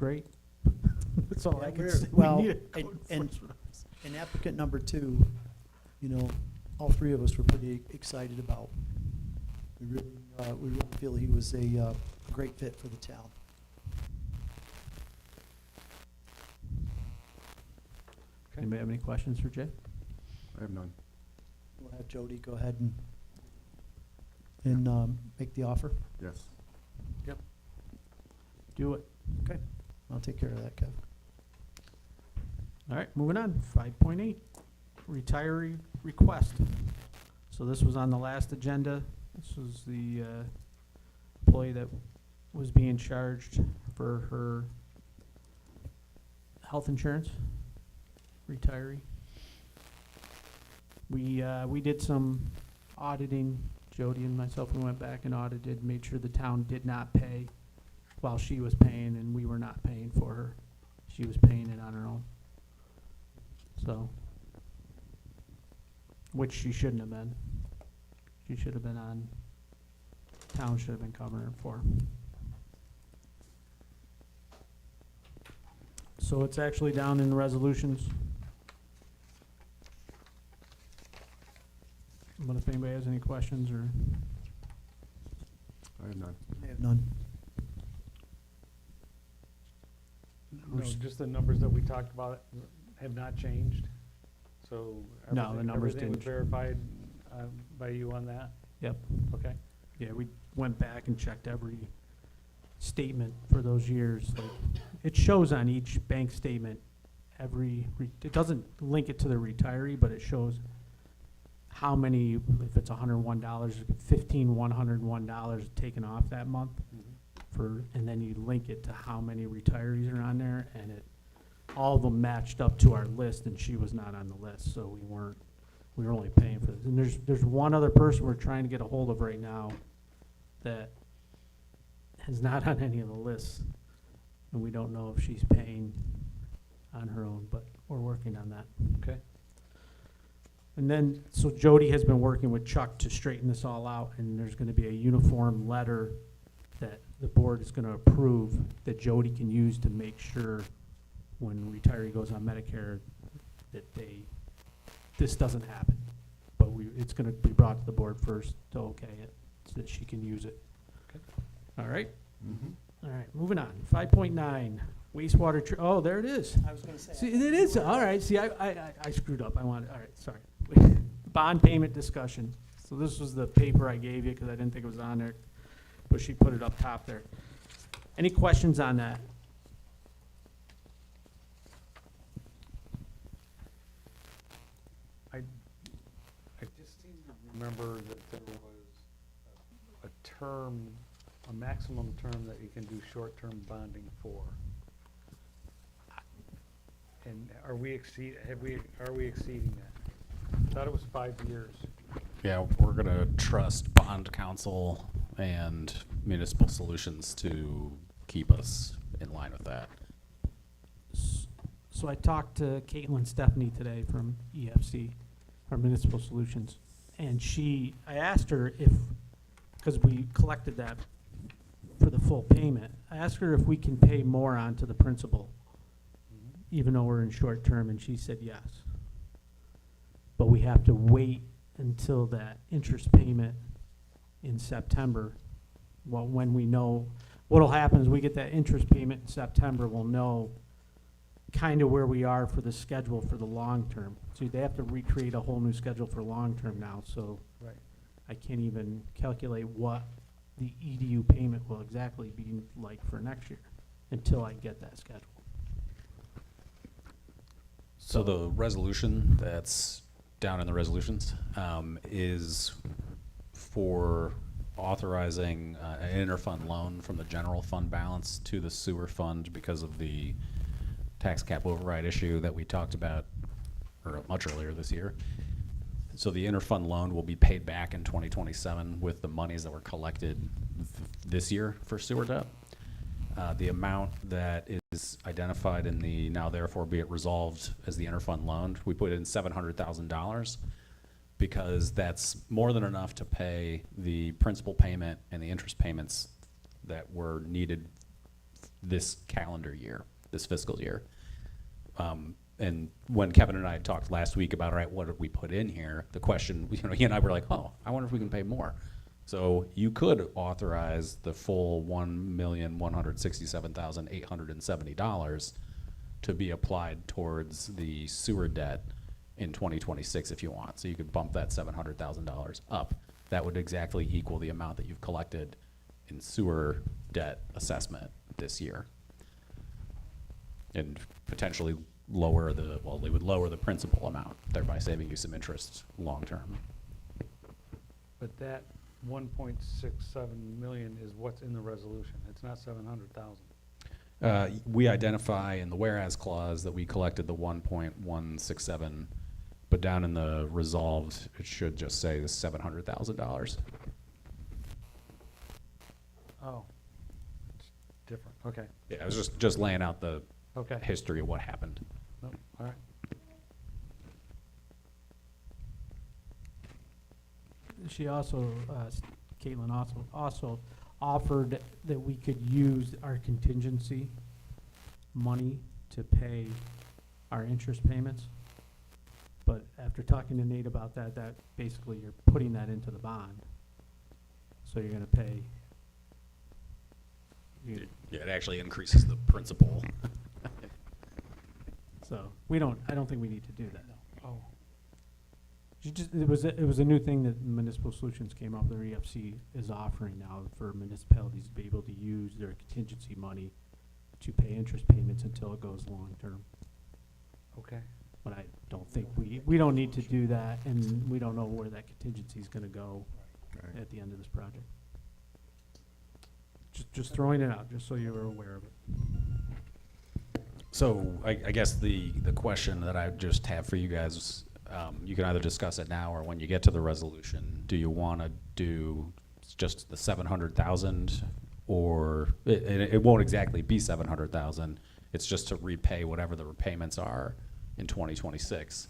great. That's all I can We're- say. We well, need a code and enforcement officer. And applicant number 2, you know, all 3 of us were pretty excited about. We really feel he was a great fit for the town. Anybody have any questions for Jay? I have none. We'll have Jody go ahead and make the offer. Yes. Do it. Okay, I'll take care of that, Kev. All right, moving on. 5.8, retiree request. So this was on the last agenda. This was the employee that was being charged for her health insurance, retiree. We did some auditing. Jody and myself, we went back and audited, made sure the town did not pay while she was paying, and we were not paying for her. She was paying it on her own. So, which she shouldn't have been. She should have been on, town should have been covering her for. So it's actually down in the resolutions. But if anybody has any questions or, I have none. I have none. No, just the numbers that we talked about have not changed, so. No, the everything- numbers everything was didn't. verified by you on that? Yep. Okay. yeah, we went back and checked every statement for those years. Like, it shows on each bank statement it doesn't link it to the retiree, but it shows how many, if it's $101, $101 taken off that month and then you link it to how many retirees are on there, and all of them matched up to our list, and she was not on the list, so we were only paying for this. And there's one other person we're trying to get a hold of right now that is not on any of the lists, and we don't know if she's paying on her own, but we're working on that. Okay. And then, so Jody has been working with Chuck to straighten this all out, and there's gonna be a uniform letter that the board is gonna approve that Jody can use to make sure when retiree goes on Medicare that this doesn't happen. But it's gonna be brought to the board first to okay it, so that she can use it. Okay. All right? Mm-hmm. All right, moving on. 5.9, wastewater, oh, there it is. I was gonna say. See, it is, all right, see, I screwed up, all right, sorry. Bond payment discussion. So this was the paper I gave you, because I didn't think it was on there, but she put it up top there. Any questions on that? I just seem to remember that there was a term, a maximum term that you can do short-term bonding for. And are we exceeding that? I thought it was 5 years. Yeah, we're gonna trust bond counsel and municipal solutions to keep us in line with that. So I talked to Caitlin Stephanie today from EFC, or Municipal Solutions, and I asked her because we collected that for the full payment, I asked her if we can pay more onto the principal, even though we're in short term, and she said yes. But we have to wait until that interest payment in September. Well, when we know, what'll happen is we get that interest payment in September, we'll know kind of where we are for the schedule for the long term. So they have to recreate a whole new schedule for long term now, so Right. I can't even calculate what the EDU payment will exactly be like for next year until I get that schedule. So the resolution that's down in the resolutions is for authorizing an interfund loan from the general fund balance to the sewer fund because of the tax cap override issue that we talked about much earlier this year. So the interfund loan will be paid back in 2027 with the monies that were collected this year for sewer debt. The amount that is identified in the now therefore be it resolved as the interfund loan, we put in $700,000 because that's more than enough to pay the principal payment and the interest payments that were needed this calendar year, this fiscal year. And when Kevin and I talked last week about, all right, what did we put in here? The question, you know, he and I were like, oh, I wonder if we can pay more. So you could authorize the full $1,167,870 to be applied towards the sewer debt in 2026 if you want. So you could bump that $700,000 up. That would exactly equal the amount that you've collected in sewer debt assessment this year. And potentially lower the, well, they would lower the principal amount, thereby saving you some interest long-term. But that 1.67 million is what's in the resolution. It's not 700,000. We identify in the whereas clause that we collected the 1.167, but down in the resolved, it should just say the $700,000. Oh, it's different. Okay, Yeah, I was just laying out the okay. history of what happened. No, all right. She also, Caitlin also offered that we could use our contingency money to pay our interest payments. But after talking to Nate about that, that basically you're putting that into the bond. So you're gonna pay. Yeah, it actually increases the principal. So I don't think we need to do that. Oh, It was a new thing that Municipal Solutions came up, their EFC is offering now for municipalities to be able to use their contingency money to pay interest payments until it goes long-term. okay. But I don't think, we don't need to do that, and we don't know where that contingency is gonna go Right. at the end of this project. Just throwing it out, just so you're aware of it. So I guess the question that I just have for you guys, you can either discuss it now or when you get to the resolution. Do you want to do just the 700,000, or it won't exactly be 700,000? It's just to repay whatever the repayments are in 2026,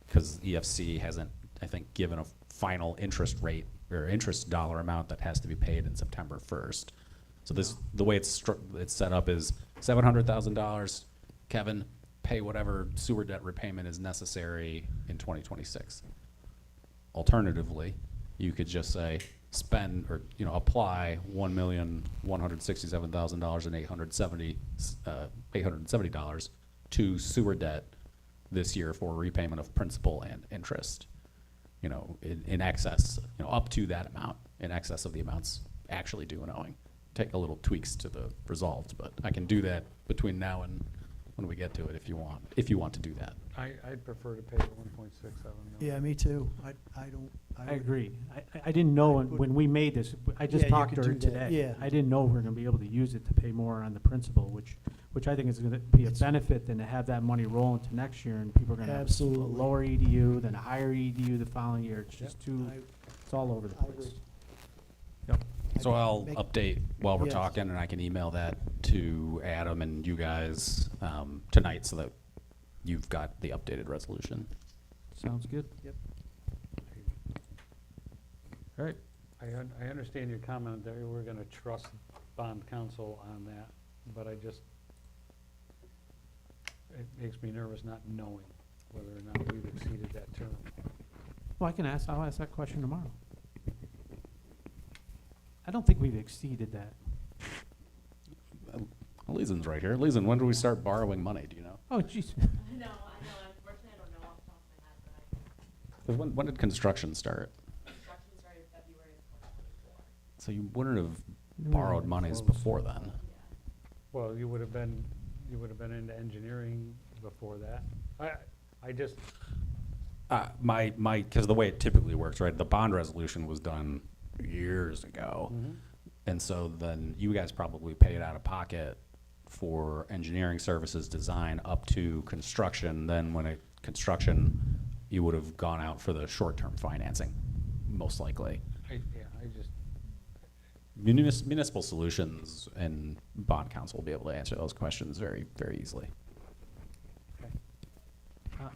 because EFC hasn't, I think, given a final interest rate or interest dollar amount that has to be paid in September 1st. So the way it's set up is $700,000. Kevin, pay whatever sewer debt repayment is necessary in 2026. Alternatively, you could just say spend, or apply $1,167,870 to sewer debt this year for repayment of principal and interest. In excess, up to that amount, in excess of the amounts actually due and owing. Take a little tweaks to the resolved, but I can do that between now and when we get to it if you want to do that. I'd prefer to pay the 1.67 million. Yeah, me too. I agree. I didn't know when we made this, I Yeah, just you talked to could her do that, today. yeah. I didn't know we were gonna be able to use it to pay more on the principal, which I think is gonna be a benefit than to have that money roll into next year, and people are gonna have a Absolutely. lower EDU, then a higher EDU the following year. It's just too, I- it's all over the I place. agree. So I'll Make- update while we're Yes. talking, and I can email that to Adam and you guys tonight so that you've got the updated resolution. Sounds good? Yep. All right. I understand your comment there, we're gonna trust bond counsel on that, but it makes me nervous not knowing whether or not we've exceeded that term. Well, I'll ask that question tomorrow. I don't think we've exceeded that. Leesen's right here. Leeson, when do we start borrowing money? Do you know? Oh, jeez. No, unfortunately, I don't know off the top of my head, but 'Cause when did construction start? construction started February of 2024. So you wouldn't have No, borrowed monies close. before then. Well, you would have been into engineering before that. I just, Because the way it typically works, right? The bond resolution was done years ago. And so then you guys probably paid out of pocket for engineering services design up to construction. Then construction, you would have gone out for the short-term financing, most likely. I just, Municipal Solutions and Bond Council will be able to answer those questions very, very easily.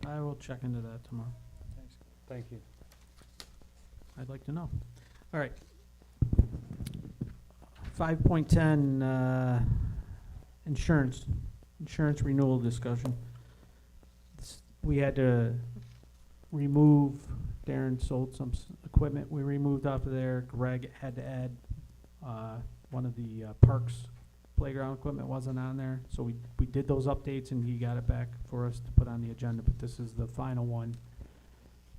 I will check into that tomorrow. thank you. I'd like to know. All right. 5.10, insurance renewal discussion. We had to remove, Darren sold some equipment we removed off of there. Greg had to add, one of the parks playground equipment wasn't on there. So we did those updates and he got it back for us to put on the agenda, but this is the final one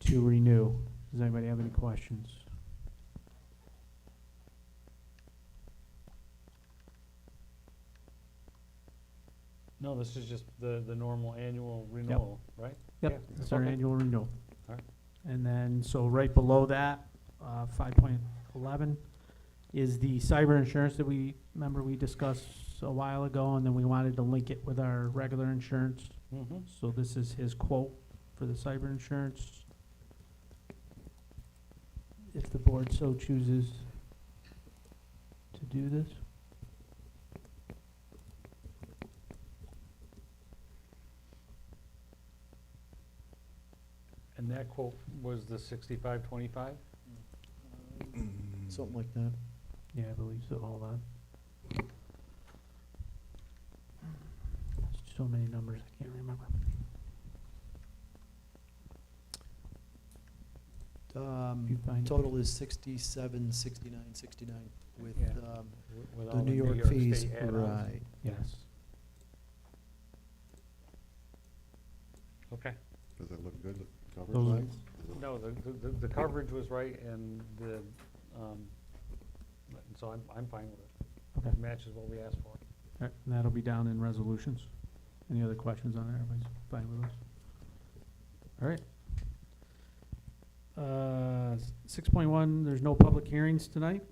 to renew. Does anybody have any questions? No, this is just the normal annual renewal, right? Yep, Yeah, that's our okay. annual renewal. Alright. And then, so right below that, 5.11 is the cyber insurance that we discussed a while ago, and then we wanted to link it with our regular insurance. Mm-hmm. So this is his quote for the cyber insurance. If the board so chooses to do this. And that quote was the 6525? Something like that. Yeah, I believe so. Hold on. So many numbers, I can't remember. You find it? Total is 67, 69, 69 with, Yeah. With the all New York fees, State add-ons? right. Yes. Okay. Does that look good, coverage Those are- wise? No, the coverage was right and so I'm fine with it. Okay. It matches what we asked for. All right, and that'll be down in resolutions. Any other questions on it? Everybody's fine with us? All right. 6.1, there's no public hearings tonight.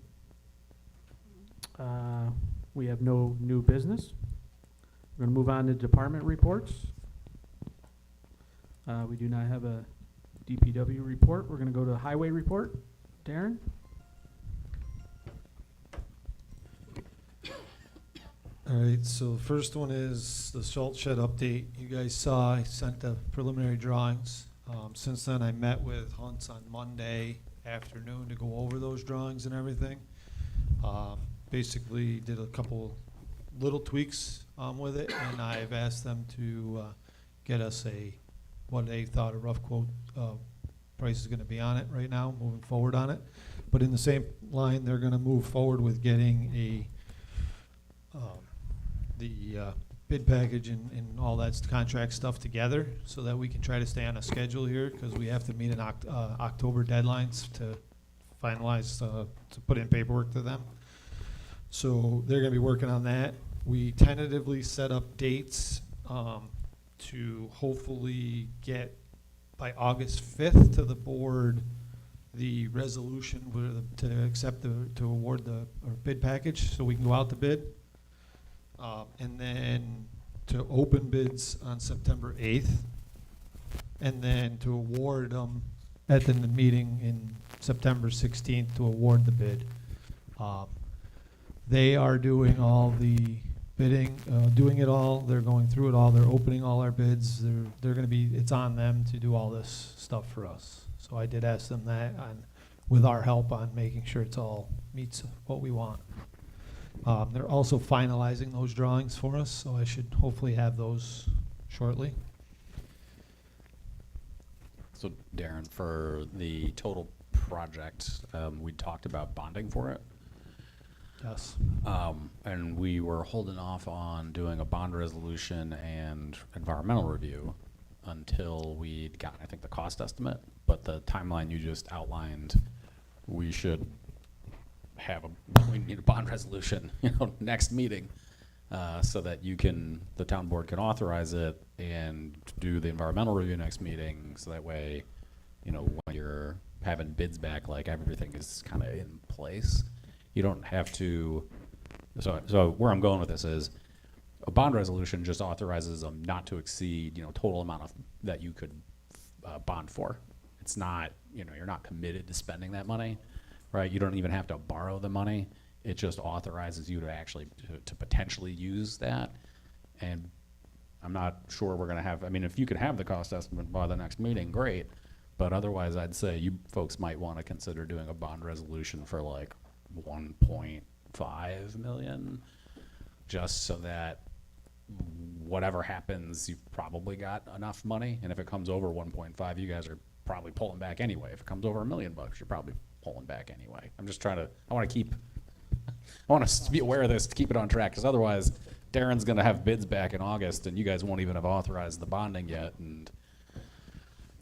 We have no new business. We're gonna move on to department reports. We do not have a DPW report. We're gonna go to highway report. Darren? All right, so the first one is the salt shed update. You guys saw, I sent the preliminary drawings. Since then, I met with Hunts on Monday afternoon to go over those drawings and everything. Basically, did a couple little tweaks with it, and I've asked them to get us what they thought a rough quote price is gonna be on it right now, moving forward on it. But in the same line, they're gonna move forward with getting the bid package and all that contract stuff together so that we can try to stay on a schedule here, because we have to meet in October deadlines to finalize, to put in paperwork to them. So they're gonna be working on that. We tentatively set up dates to hopefully get by August 5th to the board the resolution to accept to award our bid package so we can go out to bid. And then to open bids on September 8th, and then to award them at the meeting in September 16th to award the bid. They are doing all the bidding, doing it all, they're going through it all, they're opening all our bids, they're gonna be, it's on them to do all this stuff for us. So I did ask them that, with our help on making sure it's all meets what we want. They're also finalizing those drawings for us, so I should hopefully have those shortly. So Darren, for the total project, we talked about bonding for it. Yes. And we were holding off on doing a bond resolution and environmental review until we'd gotten, I think, the cost estimate. But the timeline you just outlined, we should have we need a bond resolution, next meeting, so that the town board can authorize it and do the environmental review next meeting. So that way, when you're having bids back, like everything is kind of in place. You don't have to, so where I'm going with this is, a bond resolution just authorizes them not to exceed, total amount of, that you could bond for. It's not, you're not committed to spending that money, right? You don't even have to borrow the money. It just authorizes you to actually, to potentially use that. And I'm not sure we're gonna have, if you could have the cost estimate by the next meeting, great. But otherwise, I'd say you folks might wanna consider doing a bond resolution for like 1.5 million, just so that whatever happens, you've probably got enough money, and if it comes over 1.5, you guys are probably pulling back anyway. If it comes over $1 million, you're probably pulling back anyway. I'm just trying to, I want us to be aware of this to keep it on track, because otherwise Darren's gonna have bids back in August, and you guys won't even have authorized the bonding yet, and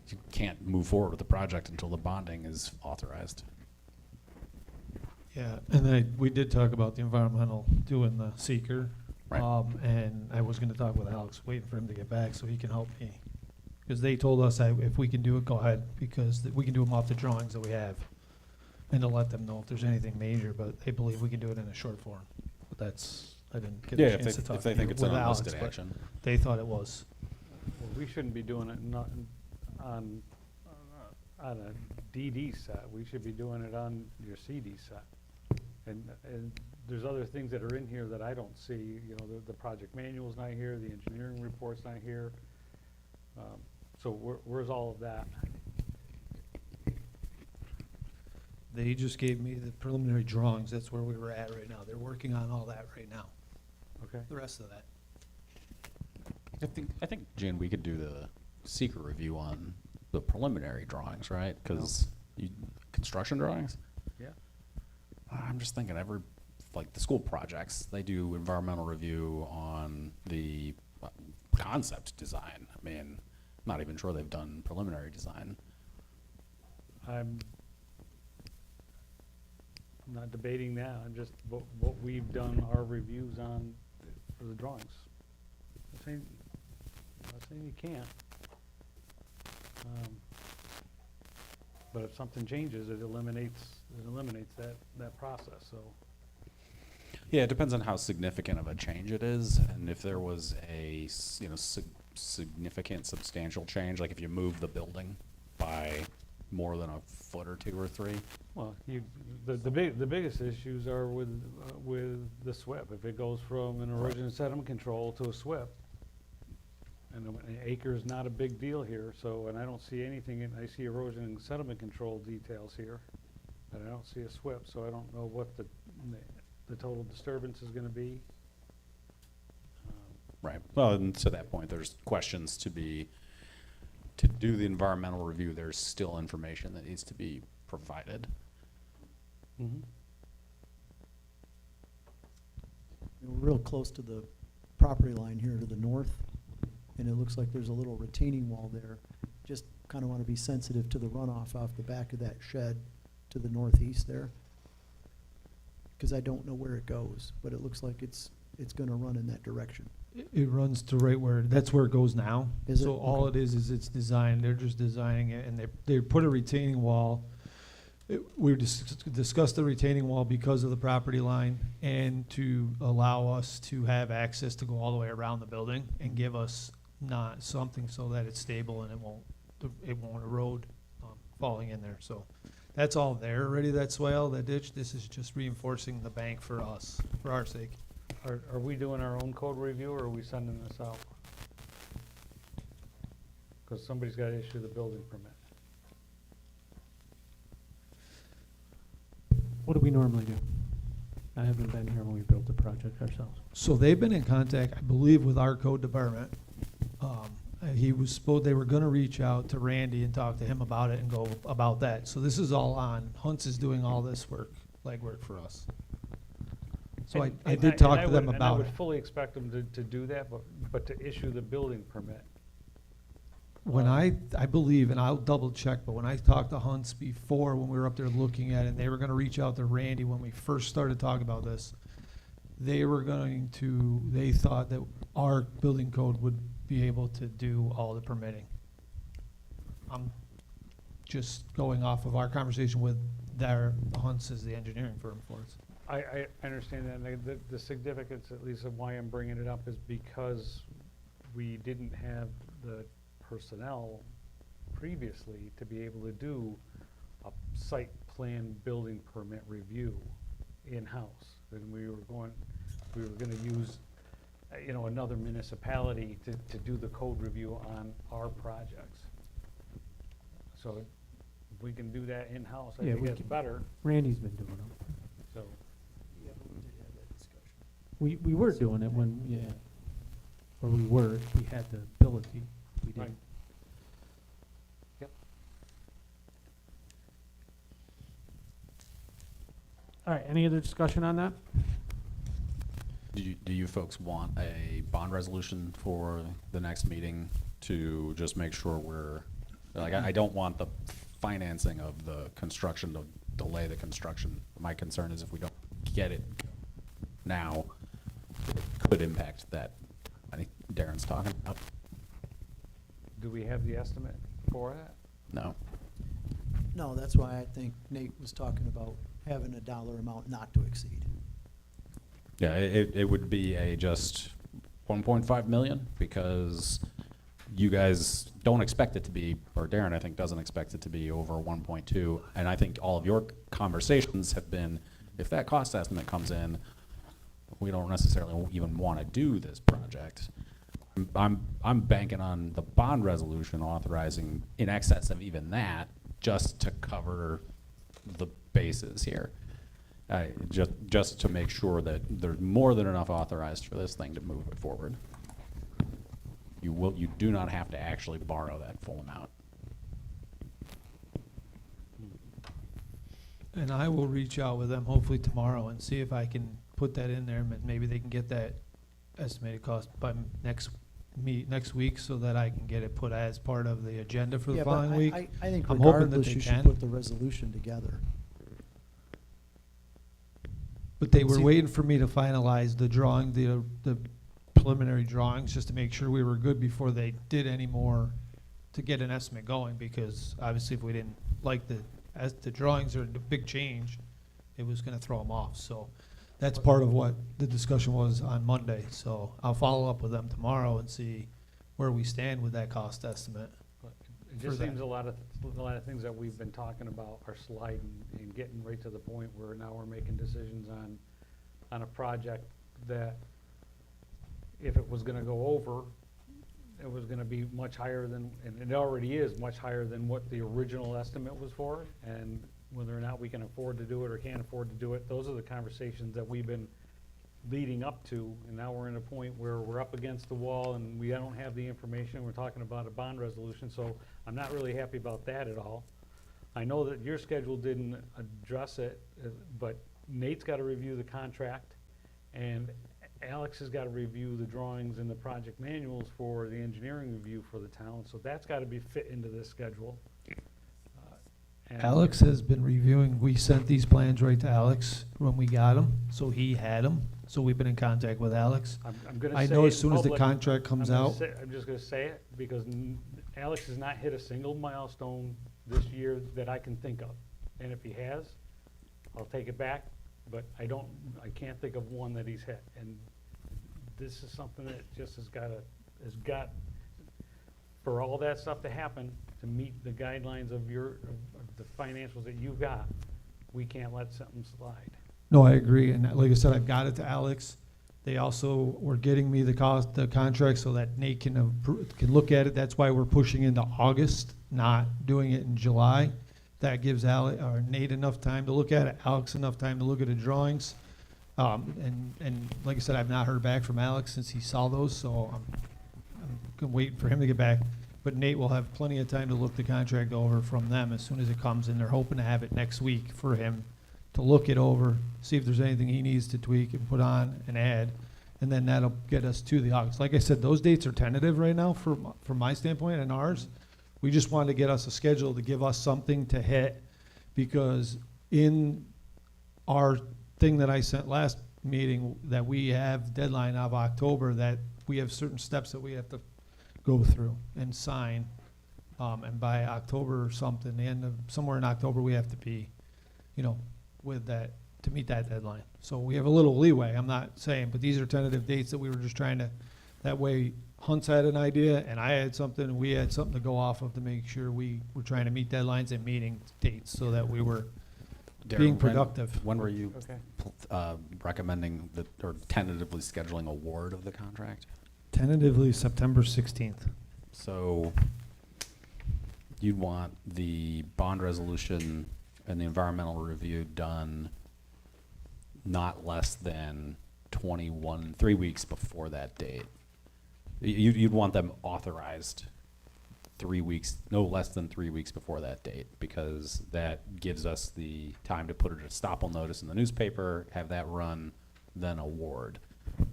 you can't move forward with the project until the bonding is authorized. Yeah, and then we did talk about the environmental, doing the seeker. Right. And I was gonna talk with Alex, waiting for him to get back so he can help me. Because they told us if we can do it, go ahead, because we can do them off the drawings that we have. And to let them know if there's anything major, but they believe we can do it in a short form. But that's, I didn't get Yeah, a if chance they, to talk if they to think you it's with an Alex, unlisted but action. they thought it was. Well, we shouldn't be doing it not on a DD set. We should be doing it on your CD set. And there's other things that are in here that I don't see, you know, the project manual's not here, the engineering report's not here. So where's all of that? They just gave me the preliminary drawings, that's where we were at right now. They're working on all that right now, Okay? the rest of that. I think, Jen, we could do the secret review on the preliminary drawings, right? Because construction drawings? Yeah. I'm just thinking like the school projects, they do environmental review on the concept design. I mean, I'm not even sure they've done preliminary design. I'm not debating that, I'm just, what we've done our reviews on for the drawings. I'm not saying you can't. But if something changes, it eliminates that process, so. Yeah, it depends on how significant of a change it is, and if there was a significant, substantial change, like if you move the building by more than a foot or two or three. Well, the biggest issues are with the SWIP. If it goes from an erosion sediment control to a SWIP, and an acre is not a big deal here, so, and I don't see anything, I see erosion and sediment control details here, but I don't see a SWIP, so I don't know what the total disturbance is gonna be. Right. Well, and to that point, there's questions to do the environmental review, there's still information that needs to be provided. Mm-hmm. We're real close to the property line here to the north, and it looks like there's a little retaining wall there. Just kind of want to be sensitive to the runoff off the back of that shed to the northeast there. Because I don't know where it goes, but it looks like it's going to run in that direction. It runs to right where, that's where it goes now. Is it? So all Okay. it is it's designed, they're just designing it, and they put a retaining wall. We discussed the retaining wall because of the property line, and to allow us to have access to go all the way around the building and give us not something so that it's stable and it won't erode falling in there. So that's all there already, that swale, that ditch. This is just reinforcing the bank for us, for our sake. Are we doing our own code review, or are we sending this out? Because somebody's got to issue the building permit. What do we normally do? I haven't been here when we built the project ourselves. So they've been in contact, I believe, with our code department. They were gonna reach out to Randy and talk to him about it and go about that. So this is all on, Hunt's is doing all this work, legwork for us. So I did talk to them And I about would it. fully expect them to do that, but to issue the building permit. When I believe, and I'll double check, but when I talked to Hunt's before, when we were up there looking at it, and they were gonna reach out to Randy when we first started talking about this, they thought that our building code would be able to do all the permitting. I'm just going off of our conversation with Hunt's is the engineering firm for us. I understand that, and the significance, at least of why I'm bringing it up, is because we didn't have the personnel previously to be able to do a site plan building permit review in-house. And we were gonna use, another municipality to do the code review on our projects. So if we can do that in-house, I Yeah, think we that's can. better, Randy's been doing them. so. Yeah, but we did have that discussion. We were doing it when, yeah. or we were, if we had the ability. We Right. didn't. Yep. All right, any other discussion on that? Do you folks want a bond resolution for the next meeting to just make sure we're, like, I don't want the financing of the construction to delay the construction. My concern is if we don't get it now, it could impact that, I think Darren's talking about. Do we have the estimate for that? No. No, that's why I think Nate was talking about having a dollar amount not to exceed. Yeah, it would be a just 1.5 million, because you guys don't expect it to be, or Darren, I think, doesn't expect it to be over 1.2. And I think all of your conversations have been, if that cost estimate comes in, we don't necessarily even want to do this project. I'm banking on the bond resolution authorizing in excess of even that, just to cover the bases here. Just to make sure that there's more than enough authorized for this thing to move it forward. You do not have to actually borrow that full amount. And I will reach out with them hopefully tomorrow and see if I can put that in there, and maybe they can get that estimated cost by next week, so that I can get it put as part of the agenda for the Yeah, but following week. I think I'm hoping that regardless, they you can. should put the resolution together. But they were See- waiting for me to finalize the drawing, the preliminary drawings, just to make sure we were good before they did any more to get an estimate going, because obviously if we didn't like as the drawings are a big change, it was gonna throw them off, so that's part of what the discussion was on Monday, so I'll follow up with them tomorrow and see where we stand with that cost estimate. But It For just that. seems a lot of things that we've been talking about are sliding and getting right to the point where now we're making decisions on a project that if it was gonna go over, it was gonna be much higher than, and it already is much higher than what the original estimate was for. And whether or not we can afford to do it or can't afford to do it, those are the conversations that we've been leading up to. And now we're in a point where we're up against the wall and we don't have the information. We're talking about a bond resolution, so I'm not really happy about that at all. I know that your schedule didn't address it, but Nate's gotta review the contract, and Alex has gotta review the drawings and the project manuals for the engineering review for the town, so that's gotta be fit into this schedule. And- Alex has been reviewing, we sent these plans right to Alex when we got them, so he had them, so we've been in contact with Alex. I'm gonna I say know it as in soon as the public. contract comes out, I'm just gonna say it, because Alex has not hit a single milestone this year that I can think of. And if he has, I'll take it back, but I can't think of one that he's hit. And this is something that just has got, for all that stuff to happen, to meet the guidelines of the financials that you've got, we can't let something slide. no, I agree, and like I said, I've got it to Alex. They also were getting me the contract so that Nate can look at it. That's why we're pushing into August, not doing it in July. That gives Nate enough time to look at it, Alex enough time to look at the drawings. And like I said, I've not heard back from Alex since he saw those, so I'm waiting for him to get back. But Nate will have plenty of time to look the contract over from them as soon as it comes in. They're hoping to have it next week for him to look it over, see if there's anything he needs to tweak and put on and add, and then that'll get us to the August. Like I said, those dates are tentative right now from my standpoint and ours. We just wanted to get us a schedule to give us something to hit, because in our thing that I sent last meeting, that we have deadline of October, that we have certain steps that we have to go through and sign. And by October or something, the end of, somewhere in October, we have to be, with that, to meet that deadline. So we have a little leeway, I'm not saying, but these are tentative dates that we were just trying to, that way Hunt's had an idea and I had something and we had something to go off of to make sure we were trying to meet deadlines and meeting dates so that we were Darren, being productive. When were you Okay. recommending or tentatively scheduling award of the contract? Tentatively September 16th. So you'd want the bond resolution and the environmental review done not less than 3 weeks before that date. you'd want them authorized 3 weeks, no less than 3 weeks before that date, because that gives us the time to put a estoppel notice in the newspaper, have that run, then award.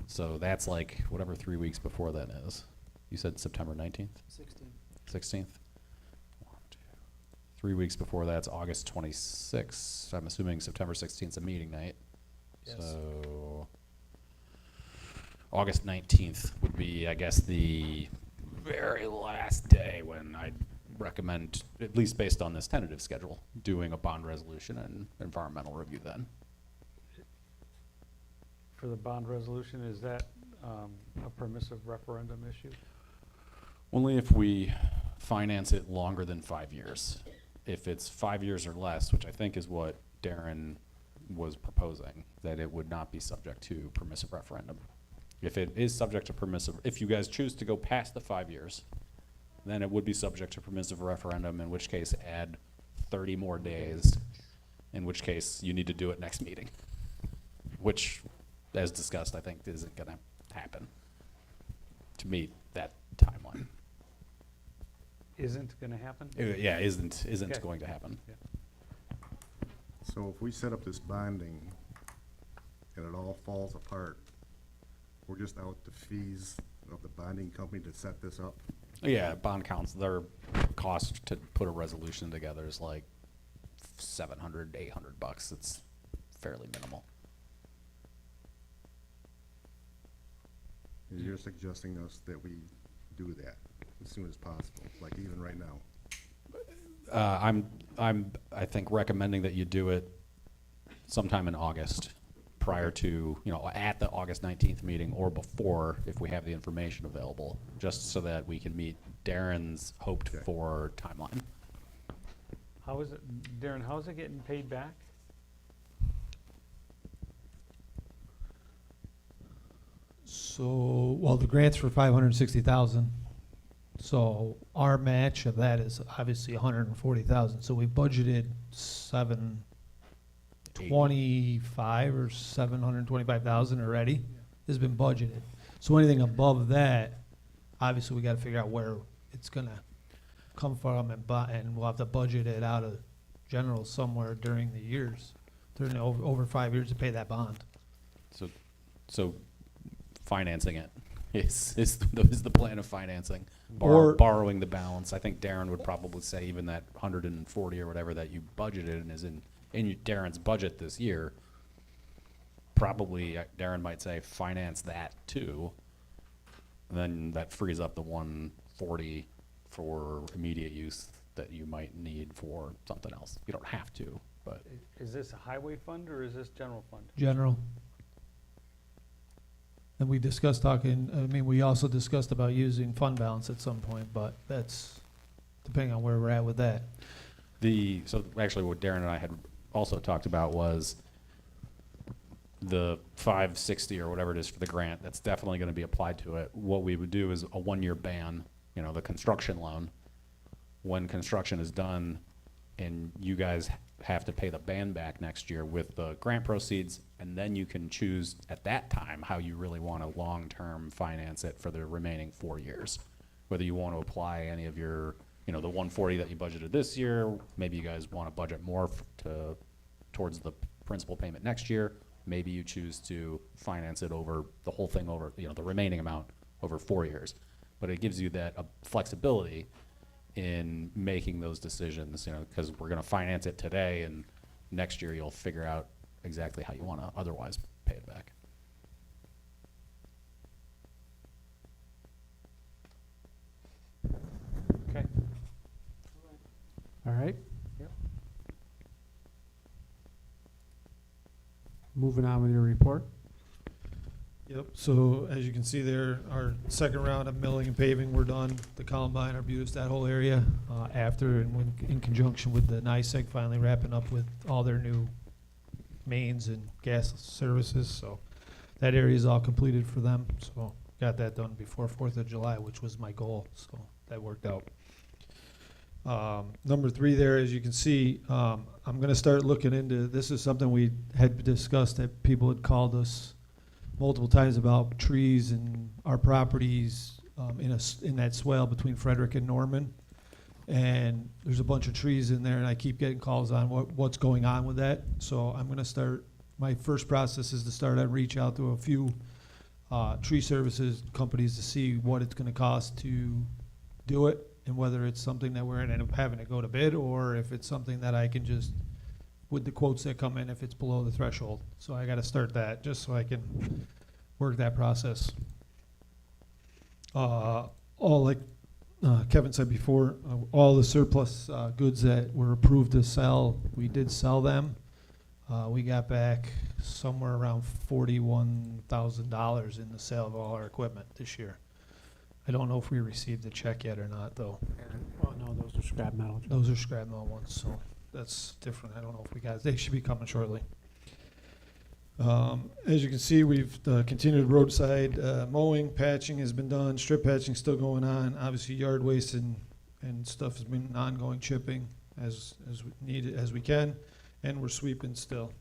So that's like whatever 3 weeks before that is. You said September 19th? 16th? 3 weeks before that's August 26th. I'm assuming September 16th is a meeting night. Yes. So August 19th would be, I guess, the very last day when I'd recommend, at least based on this tentative schedule, doing a bond resolution and environmental review then. For the bond resolution, is that a permissive referendum issue? Only if we finance it longer than 5 years. If it's 5 years or less, which I think is what Darren was proposing, that it would not be subject to permissive referendum. If it is subject to permissive, if you guys choose to go past the 5 years, then it would be subject to permissive referendum, in which case add 30 more days, in which case you need to do it next meeting, which, as discussed, I think isn't gonna happen to meet that timeline. Isn't gonna happen? Yeah, isn't Okay. going to happen. So if we set up this bonding and it all falls apart, we're just out the fees of the bonding company to set this up? Yeah, bond council, their cost to put a resolution together is like $700, $800. It's fairly minimal. And you're suggesting us that we do that as soon as possible, like even right now? I think recommending that you do it sometime in August, prior to, at the August 19th meeting or before, if we have the information available, just so that we can meet Darren's hoped Okay. for timeline. How is it, Darren, how is it getting paid back? So, well, the grant's for 560,000. So our match of that is obviously 140,000. So we budgeted 725 or 725,000 already has been budgeted. So anything above that, obviously we got to figure out where it's gonna come from, and we'll have to budget it out of general somewhere during the years, during over 5 years to pay that bond. So financing it is the plan of financing. Or- Borrowing the balance. I think Darren would probably say even that 140 or whatever that you budgeted and is in Darren's budget this year, probably Darren might say finance that too. And then that frees up the 140 for immediate use that you might need for something else. You don't have to, but Is this a highway fund or is this general fund? General. And we discussed we also discussed about using fund balance at some point, but that's depending on where we're at with that. So actually what Darren and I had also talked about was the 560 or whatever it is for the grant. That's definitely going to be applied to it. What we would do is a 1-year ban, the construction loan. When construction is done and you guys have to pay the ban back next year with the grant proceeds, and then you can choose at that time how you really want to long-term finance it for the remaining 4 years. Whether you want to apply any of your, the 140 that you budgeted this year, maybe you guys want to budget more towards the principal payment next year. Maybe you choose to finance it over the whole thing over, the remaining amount over 4 years. But it gives you that flexibility in making those decisions, because we're going to finance it today, and next year you'll figure out exactly how you want to otherwise pay it back. Okay. All right? Yep. Moving on with your report. Yep, so as you can see there, our second round of milling and paving, we're done. The Columbine, Arbutus, that whole area, after and in conjunction with the NICEAG finally wrapping up with all their new mains and gas services. So that area is all completed for them. So got that done before 4th of July, which was my goal. So that worked out. Number 3 there, as you can see, I'm going to start looking into, this is something we had discussed that people had called us multiple times about trees and our properties in that swale between Frederick and Norman. And there's a bunch of trees in there, and I keep getting calls on what's going on with that. So I'm gonna start, my first process is to start and reach out to a few tree services companies to see what it's gonna cost to do it, and whether it's something that we're gonna end up having to go to bid, or if it's something that I can just, with the quotes that come in, if it's below the threshold. So I gotta start that, just so I can work that process. All like Kevin said before, all the surplus goods that were approved to sell, we did sell them. We got back somewhere around $41,000 in the sale of all our equipment this year. I don't know if we received the check yet or not, though. Oh, no, those are scrap metal. Those are scrap metal ones, so that's different. I don't know if we got, they should be coming shortly. As you can see, we've continued roadside mowing, patching has been done, strip patching still going on. Obviously, yard waste and stuff has been ongoing, chipping as we need it, as we can, and we're sweeping still.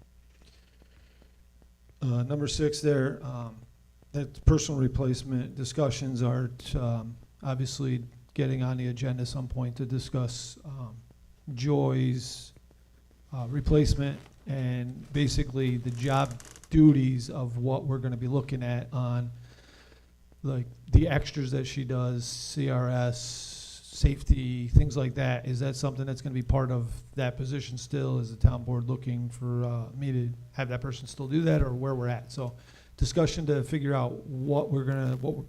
Number 6 there, that personal replacement discussions are obviously getting on the agenda at some point to discuss Joy's replacement, and basically the job duties of what we're gonna be looking at on, like, the extras that she does, CRS, safety, things like that. Is that something that's gonna be part of that position still? Is the town board looking for me to have that person still do that, or where we're at? So discussion to figure out what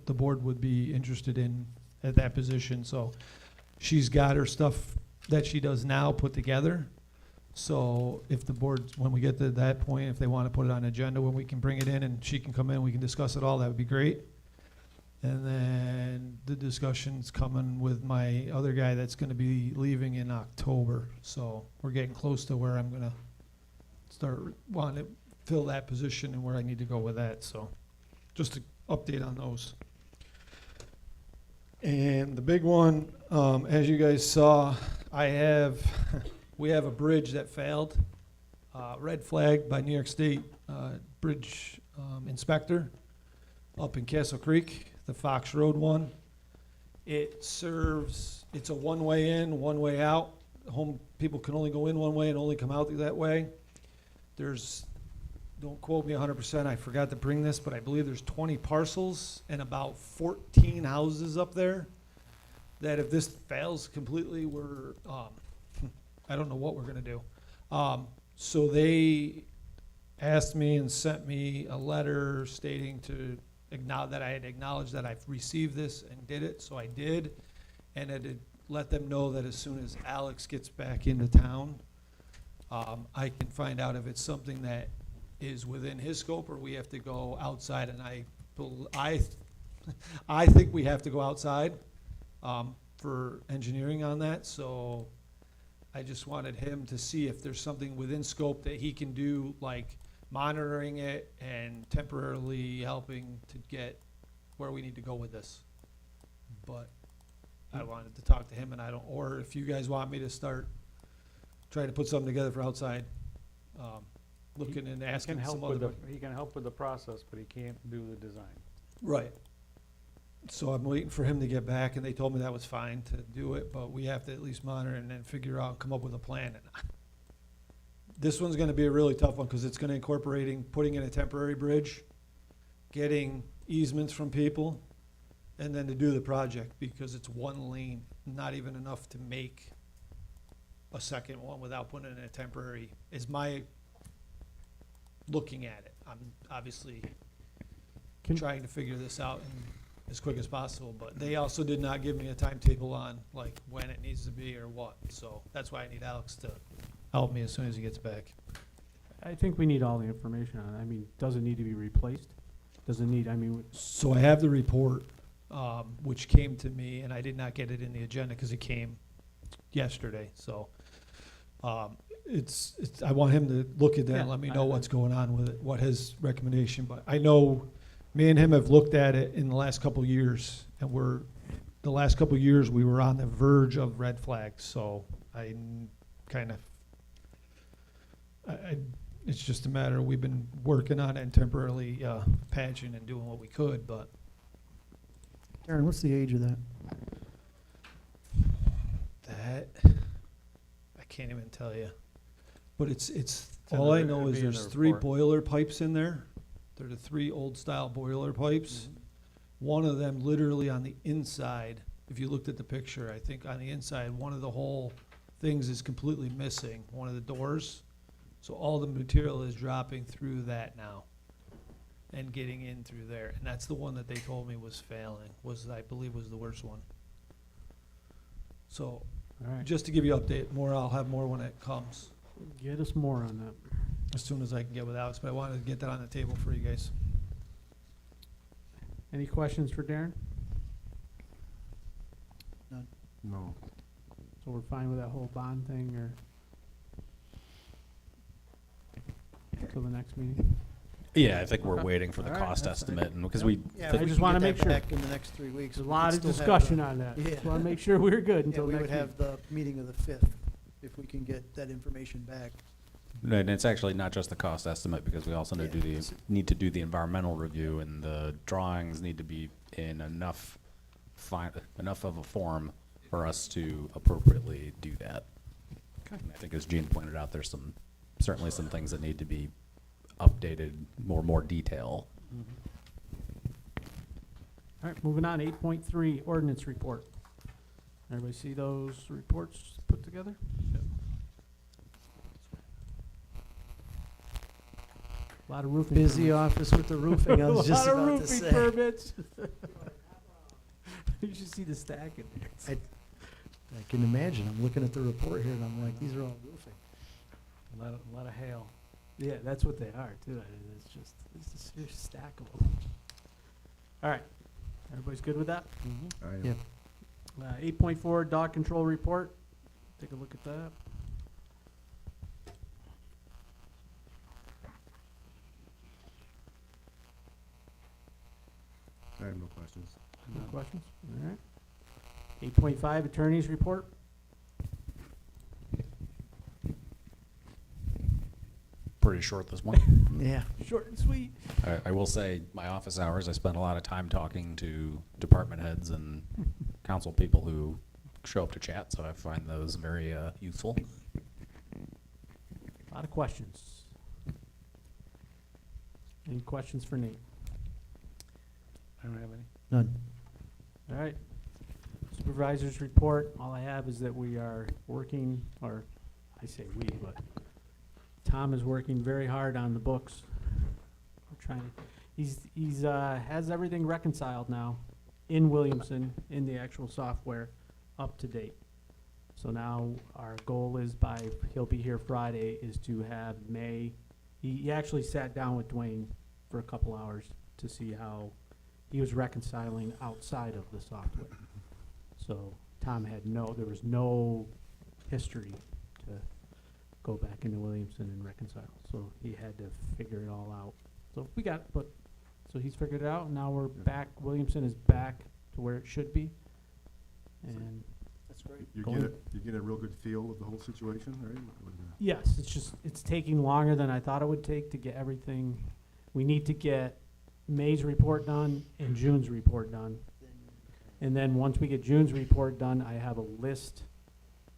the board would be interested in at that position. So she's got her stuff that she does now put together. So if the board, when we get to that point, if they want to put it on agenda, when we can bring it in and she can come in, we can discuss it all, that would be great. And then the discussion's coming with my other guy that's gonna be leaving in October. So we're getting close to where I'm gonna start wanting to fill that position and where I need to go with that. So just to update on those. And the big one, as you guys saw, we have a bridge that failed, red flag by New York State bridge inspector up in Castle Creek, the Fox Road one. It's a one-way in, one-way out. People can only go in one way and only come out that way. Don't quote me 100%, I forgot to bring this, but I believe there's 20 parcels and about 14 houses up there that if this fails completely, I don't know what we're gonna do. So they asked me and sent me a letter stating that I had acknowledged that I've received this and did it, so I did. And I did let them know that as soon as Alex gets back into town, I can find out if it's something that is within his scope or we have to go outside. And I think we have to go outside for engineering on that, so I just wanted him to see if there's something within scope that he can do, like monitoring it and temporarily helping to get where we need to go with this. But I wanted to talk to him, and or if you guys want me to start trying to put something together for outside, looking and asking some other. He can help with the process, but he can't do the design. Right. So I'm waiting for him to get back, and they told me that was fine to do it, but we have to at least monitor and then figure out, come up with a plan. This one's gonna be a really tough one, because it's gonna putting in a temporary bridge, getting easements from people, and then to do the project, because it's one lane, not even enough to make a second one without putting in a temporary, is my looking at it. I'm obviously trying to figure this out as quick as possible, but they also did not give me a timetable on like when it needs to be or what. So that's why I need Alex to help me as soon as he gets back. I think we need all the information on it. I mean, does it need to be replaced? Does it need, So I have the report, which came to me, and I did not get it in the agenda because it came yesterday. So I want him to look at that and let me know what's going on with it, what his recommendation. But I know me and him have looked at it in the last couple of years, and the last couple of years we were on the verge of red flags. So it's just a matter, we've been working on it and temporarily patching and doing what we could, but Aaron, what's the age of that? That, I can't even tell you. But it's, in all the- I know it'd is be in there's the 3 report. boiler pipes in there. They're the 3 old style boiler pipes. One of them literally on the inside, if you looked at the picture, I think on the inside, one of the whole things is completely missing, one of the doors. So all the material is dropping through that now and getting in through there. And that's the one that they told me was failing, I believe was the worst one. So, All right, just to give you an update, I'll have more when it comes, get us more on that. as soon as I can get with Alex, but I wanted to get that on the table for you guys. Any questions for Darren? No. So we're fine with that whole bond thing, or till the next meeting? Yeah, I think we're Okay. waiting for the All right, cost that's fine. estimate, and because we, Yeah, I if we just can wanna get make that sure. back in the next 3 weeks. There's a we lot could of still have discussion the- on that. Yeah. Just wanna make sure we're good Yeah, until we next would week. have the meeting of the 5th, if we can get that information back. and it's actually not just the cost estimate, because we also need to do Yeah. need to do the environmental review, and the drawings need to be in enough of a form for us to appropriately do that. And I think as Gene pointed out, there's certainly some things that need to be updated, more detail. All right, moving on, 8.3, ordinance report. Everybody see those reports put together? A lot of roofing. Busy permits. office with the roofing, I was just A lot of about to roofing say. permits. You should see the stack in there. I can imagine, I'm looking at the report here and I'm like, these are all roofing. A lot of hail. Yeah, that's what they are too. I mean, it's just you're stackable. All right, everybody's good with that? I am. Yep. 8.4, dog control report. Take a look at that. I have no questions. No questions? All right. 8.5, attorney's report. Pretty short, this one. Yeah. Short and sweet. I will say, my office hours, I spend a lot of time talking to department heads and council people who show up to chat, so I find those very useful. A lot of questions. Any questions for Nate? I don't have any. None. All right. Supervisor's report, all I have is that we are working, or I say we, but Tom is working very hard on the books. We're trying, he's has everything reconciled now in Williamson, in the actual software, up to date. So now our goal is he'll be here Friday, is to have May, he actually sat down with Dwayne for a couple hours to see how he was reconciling outside of the software. So Tom had there was no history to go back into Williamson and reconcile. So he had to figure it all out. So so he's figured it out, and now we're back, Williamson is back to where it should be. And That's great. You get a real good feel of the whole situation, right? yes, it's taking longer than I thought it would take to get everything. We need to get May's report done and June's report done. And then once we get June's report done, I have a list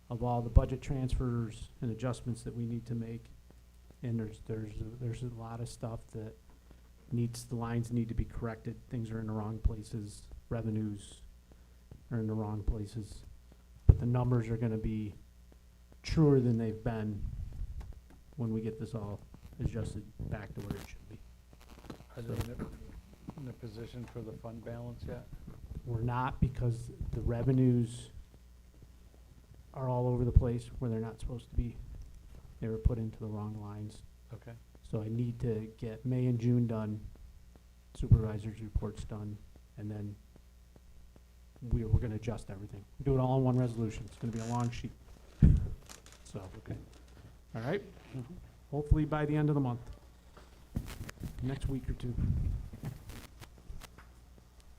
of all the budget transfers and adjustments that we need to make. And there's a lot of stuff that the lines need to be corrected. Things are in the wrong places. Revenues are in the wrong places. But the numbers are gonna be truer than they've been when we get this all adjusted back to where it should be. Are they in a position for the fund balance yet? We're not, because the revenues are all over the place where they're not supposed to be. They were put into the wrong lines. Okay. So I need to get May and June done, supervisor's reports done, and then we're gonna adjust everything. Do it all in one resolution. It's gonna be a long sheet. So, okay. All right? Hopefully by the end of the month. Next week or two.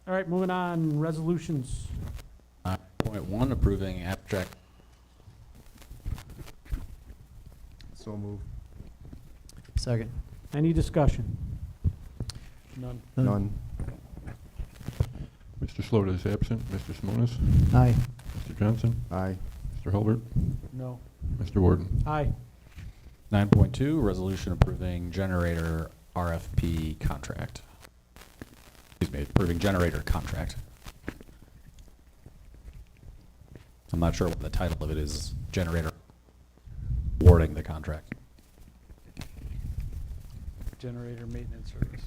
All right, moving on, resolutions. Point 1, approving abstract. So move. Second. Any discussion? None. None. Mr. Mr. Slota is absent. Mr. Simonis? Aye. Mr. Johnson? Aye. Mr. Hulbert? No. Mr. Warden? Aye. 9.2, resolution approving generator RFP contract. Excuse me, approving generator contract. I'm not sure what the title of it is, generator awarding the contract. Generator maintenance service.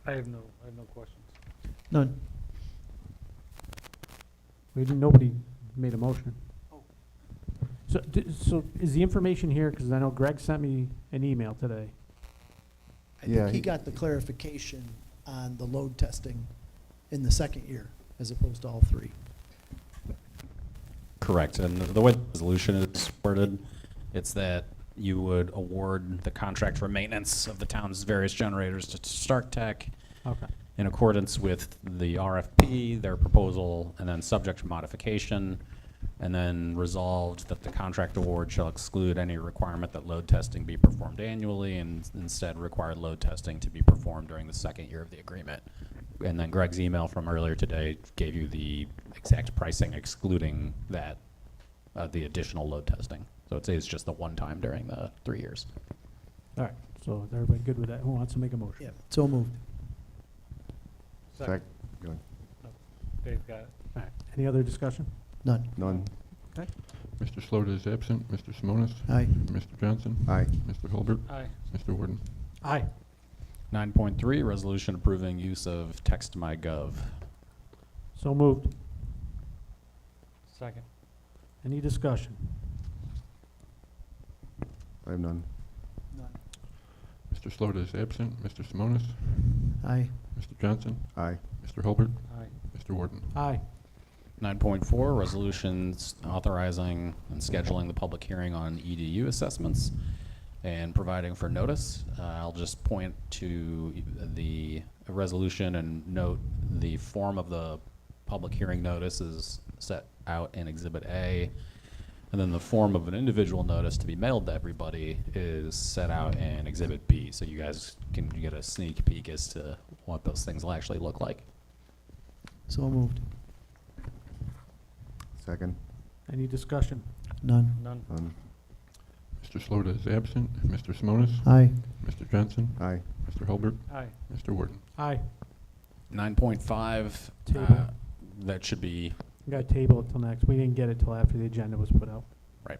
I have no questions. None. Nobody made a motion. So is the information here, because I know Greg sent me an email today. I Yeah, think he he- got the clarification on the load testing in the second year, as opposed to all three. Correct, and the way the resolution is worded, it's that you would award the contract for maintenance of the town's various generators to Stark Tech Okay. in accordance with the RFP, their proposal, and then subject to modification, and then resolved that the contract award shall exclude any requirement that load testing be performed annually and instead require load testing to be performed during the second year of the agreement. And then Greg's email from earlier today gave you the exact pricing excluding that, the additional load testing. So it's just the one time during the 3 years. All right, so is everybody good with that? Who wants to make a motion? Yeah, so moved. Second. Good. Dave got it. All right, any other discussion? None. None. Mr. Slota is absent. Mr. Simonis? Aye. Mr. Johnson? Aye. Mr. Hulbert? Aye. Mr. Warden? Aye. 9.3, resolution approving use of TextMyGov. So moved. Second. Any discussion? I have none. None. Mr. Slota is absent. Mr. Simonis? Aye. Mr. Johnson? Aye. Mr. Hulbert? Aye. Mr. Warden? Aye. 9.4, resolutions authorizing and scheduling the public hearing on EDU assessments and providing for notice. I'll just point to the resolution and note the form of the public hearing notice is set out in Exhibit A, and then the form of an individual notice to be mailed to everybody is set out in Exhibit B, so you guys can get a sneak peek as to what those things will actually look like. So moved. Second. Any discussion? None. None. None. Mr. Slota is absent. Mr. Simonis? Aye. Mr. Johnson? Aye. Mr. Hulbert? Aye. Mr. Warden? Aye. 9.5, Table. that should be, We got to table it till next. We didn't get it till after the agenda was put out. right.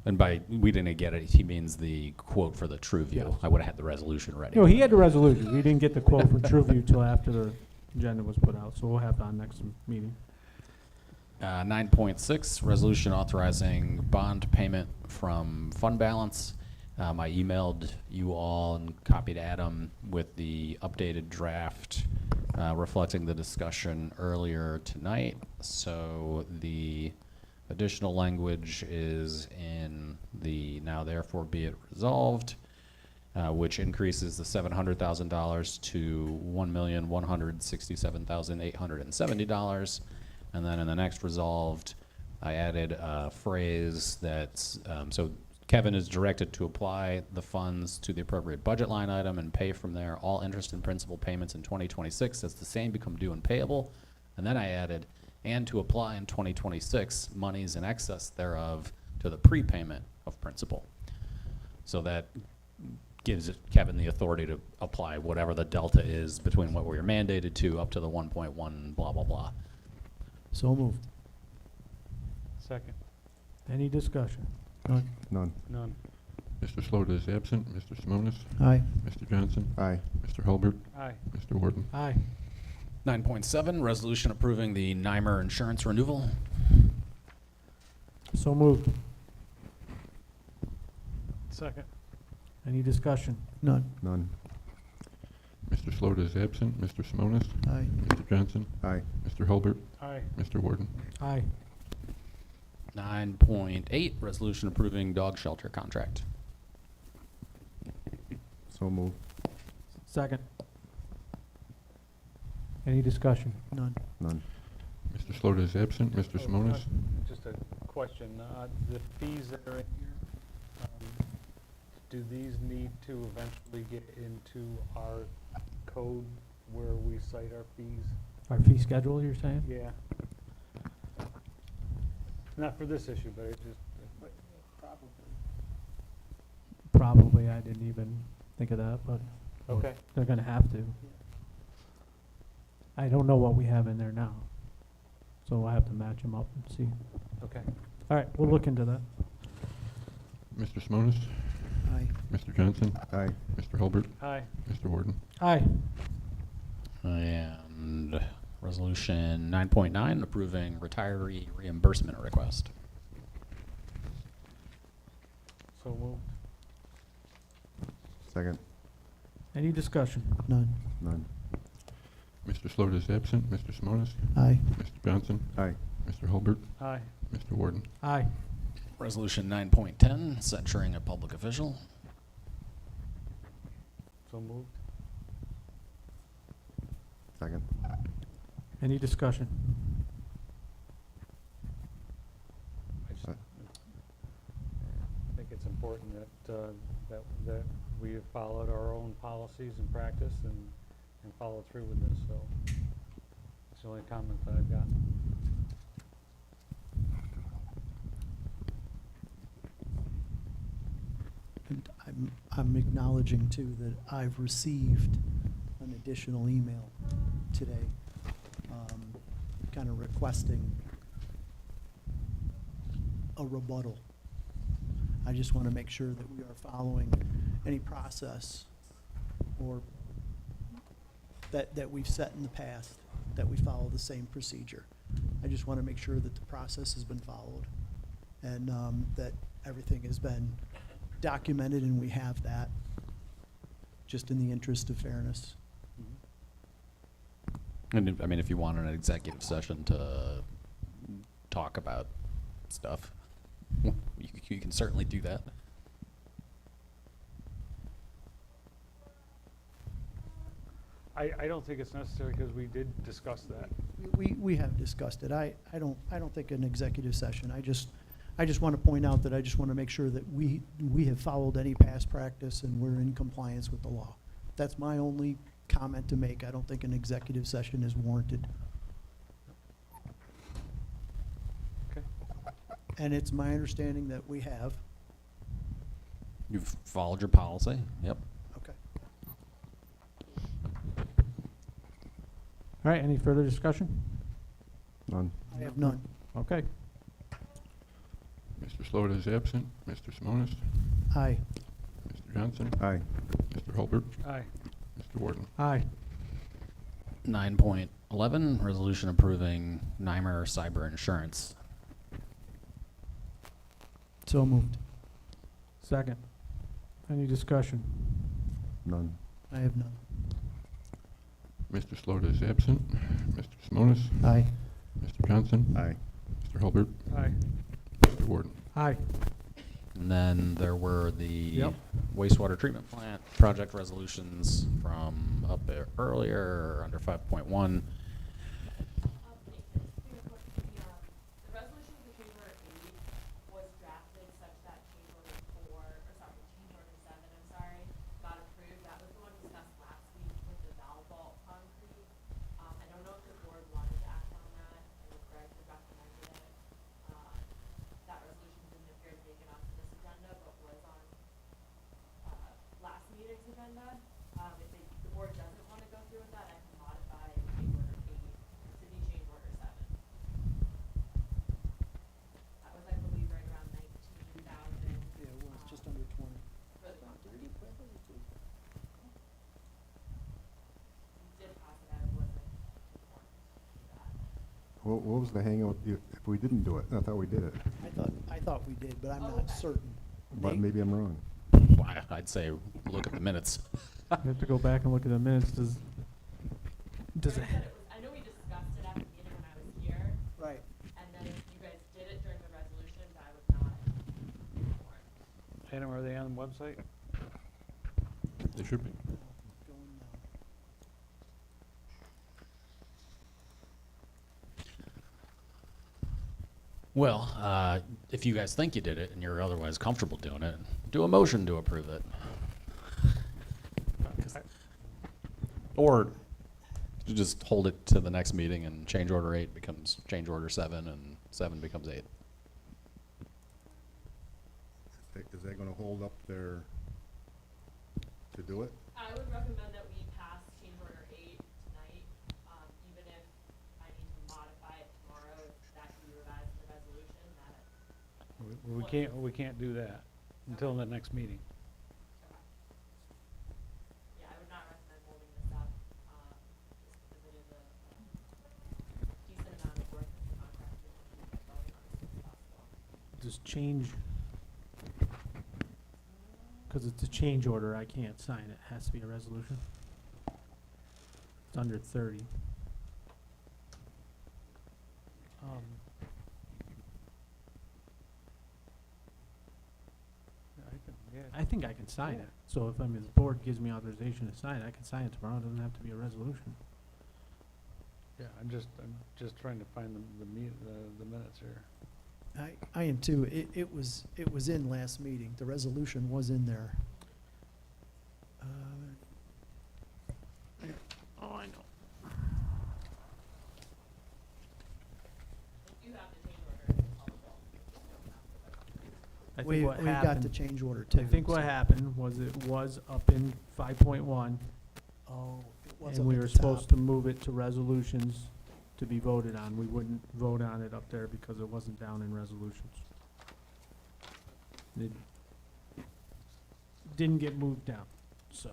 And by, we didn't get it, he means the quote for the True View. Yes. I would have had the resolution ready. No, he had the resolution. We didn't get the quote from TrueView till after the agenda was put out, so we'll have it on next meeting. 9.6, resolution authorizing bond payment from fund balance. I emailed you all and copied Adam with the updated draft reflecting the discussion earlier tonight. So the additional language is in the now therefore be it resolved, which increases the $700,000 to $1,167,870. And then in the next resolved, I added a phrase that's, so Kevin is directed to apply the funds to the appropriate budget line item and pay from there all interest and principal payments in 2026 as the same become due and payable. And then I added, and to apply in 2026 monies in excess thereof to the prepayment of principal. So that gives Kevin the authority to apply whatever the delta is between what we were mandated to up to the 1.1 blah, blah, blah. So moved. Second. Any discussion? None. None. None. Mr. Slota is absent. Mr. Simonis? Aye. Mr. Johnson? Aye. Mr. Hulbert? Aye. Mr. Warden? Aye. 9.7, resolution approving the NYMER insurance renewal. So moved. Second. Any discussion? None. None. Mr. Slota is absent. Mr. Simonis? Aye. Mr. Johnson? Aye. Mr. Hulbert? Aye. Mr. Warden? Aye. 9.8, resolution approving dog shelter contract. So moved. Second. Any discussion? None. None. Mr. Slota is absent. Mr. Simonis? Just a question, the fees that are in here, do these need to eventually get into our code where we cite our fees? Our fee schedule, you're saying? Yeah. Not for this issue, but it just, Probably. Probably, I didn't even think of that, but okay. they're gonna have to. I don't know what we have in there now, so I have to match them up and see. Okay. All right, we'll look into that. Mr. Simonis? Aye. Mr. Johnson? Aye. Mr. Hulbert? Aye. Mr. Warden? Aye. And resolution 9.9, approving retiree reimbursement request. So moved. Second. Any discussion? None. None. Mr. Sloat is absent. Mr. Simonis? Aye. Mr. Johnson? Aye. Mr. Hulbert? Aye. Mr. Warden? Aye. Resolution 9.10, censuring a public official. So moved. Second. Any discussion? I just Aye. think it's important that we have followed our own policies and practice and followed through with this, so that's the only comment that I've got. And I'm acknowledging too that I've received an additional email today, kind of requesting a rebuttal. I just want to make sure that we are following any process or that we've set in the past, that we follow the same procedure. I just want to make sure that the process has been followed and that everything has been documented and we have that, just in the interest of fairness. And I mean, if you want an executive session to talk about stuff, you can certainly do that. I don't think it's necessary because we did discuss that. We have discussed it. I don't think an executive session. I just want to point out that I just want to make sure that we have followed any past practice and we're in compliance with the law. That's my only comment to make. I don't think an executive session is warranted. Okay. And it's my understanding that we have. You've followed your policy. Yep. Okay. All right, any further discussion? None. I have none. Okay. Mr. Sloat is absent. Mr. Simonis? Aye. Mr. Johnson? Aye. Mr. Hulbert? Aye. Mr. Warden? Aye. 9.11, resolution approving NYMER cyber insurance. So moved. Second. Any discussion? None. I have none. Mr. Sloat is absent. Mr. Simonis? Aye. Mr. Johnson? Aye. Mr. Hulbert? Aye. Mr. Warden? Aye. And then there were the Yep. wastewater treatment plant project resolutions from up there earlier, under 5.1. The resolution for change order 8 was drafted such that change order 4, or sorry, change order 7, I'm sorry, got approved. That was the one discussed last week with the valve vault concrete. I don't know if the board wanted to act on that, and if Greg had recommended it. That resolution didn't appear to make it onto this agenda, but was on, last meeting's agenda. If the board doesn't want to go through with that, I can modify change order 8 to be change order 7. That was, I believe, right around 19,000. Yeah, it was just under 20. For the concrete. You did pass it out, it wasn't important to that. What was the hangup if we didn't do it? I thought we did it, I thought we did, but I'm not certain. but Nate? maybe I'm wrong. I'd say look at the minutes. We have to go back and look at the minutes. Does it? Greg said it was, I know we discussed it at the meeting when I was here, Right. and then you guys did it during the resolution, but I was not informed. Adam, are they on the website? They should be. Going now. Well, if you guys think you did it and you're otherwise comfortable doing it, do a motion to approve it. Or you just hold it to the next meeting and change order 8 becomes change order 7 and 7 becomes 8. Is that gonna hold up their, to do it? I would recommend that we pass change order 8 tonight, even if I need to modify it tomorrow, if that can be revised in the resolution, that. We can't do that until the next meeting. Yeah, I would not recommend holding this up, just because it is a decent amount of work that the contractor is going on as soon as possible. Just change, because it's a change order, I can't sign it. It has to be a resolution. It's under 30. I think I can sign it. So if, I mean, the board gives me authorization to sign it, I can sign it tomorrow. It doesn't have to be a resolution. Yeah, I'm just trying to find the minutes here. I am too. It was in last meeting. The resolution was in there. Oh, I know. If you have the change order, it's helpful. I We think what got the happened, change order too. I think what so- happened was it was up in 5.1, Oh, it was and up we at were the supposed top. to move it to resolutions to be voted on. We wouldn't vote on it up there because it wasn't down in resolutions. It didn't get moved down, so.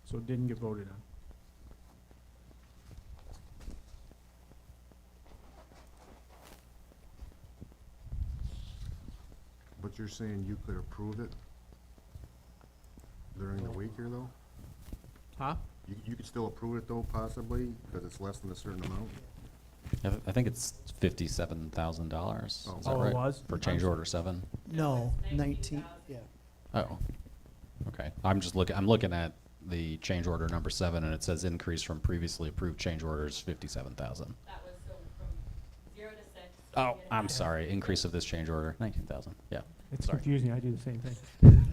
So it didn't get voted on. But you're saying you could approve it during the week here, though? Huh? You could still approve it, though, possibly, because it's less than a certain amount? I think it's $57,000. Is Oh. that Oh, it right? was? For change order 7? No, it's 19, 19,000. yeah. Oh, okay. I'm looking at the change order number 7, and it says increase from previously approved change orders 57,000. That was so from 0 to 6. Oh, we had I'm a- sorry, increase of this change order, 19,000, yeah. It's Sorry. confusing. I do the same thing.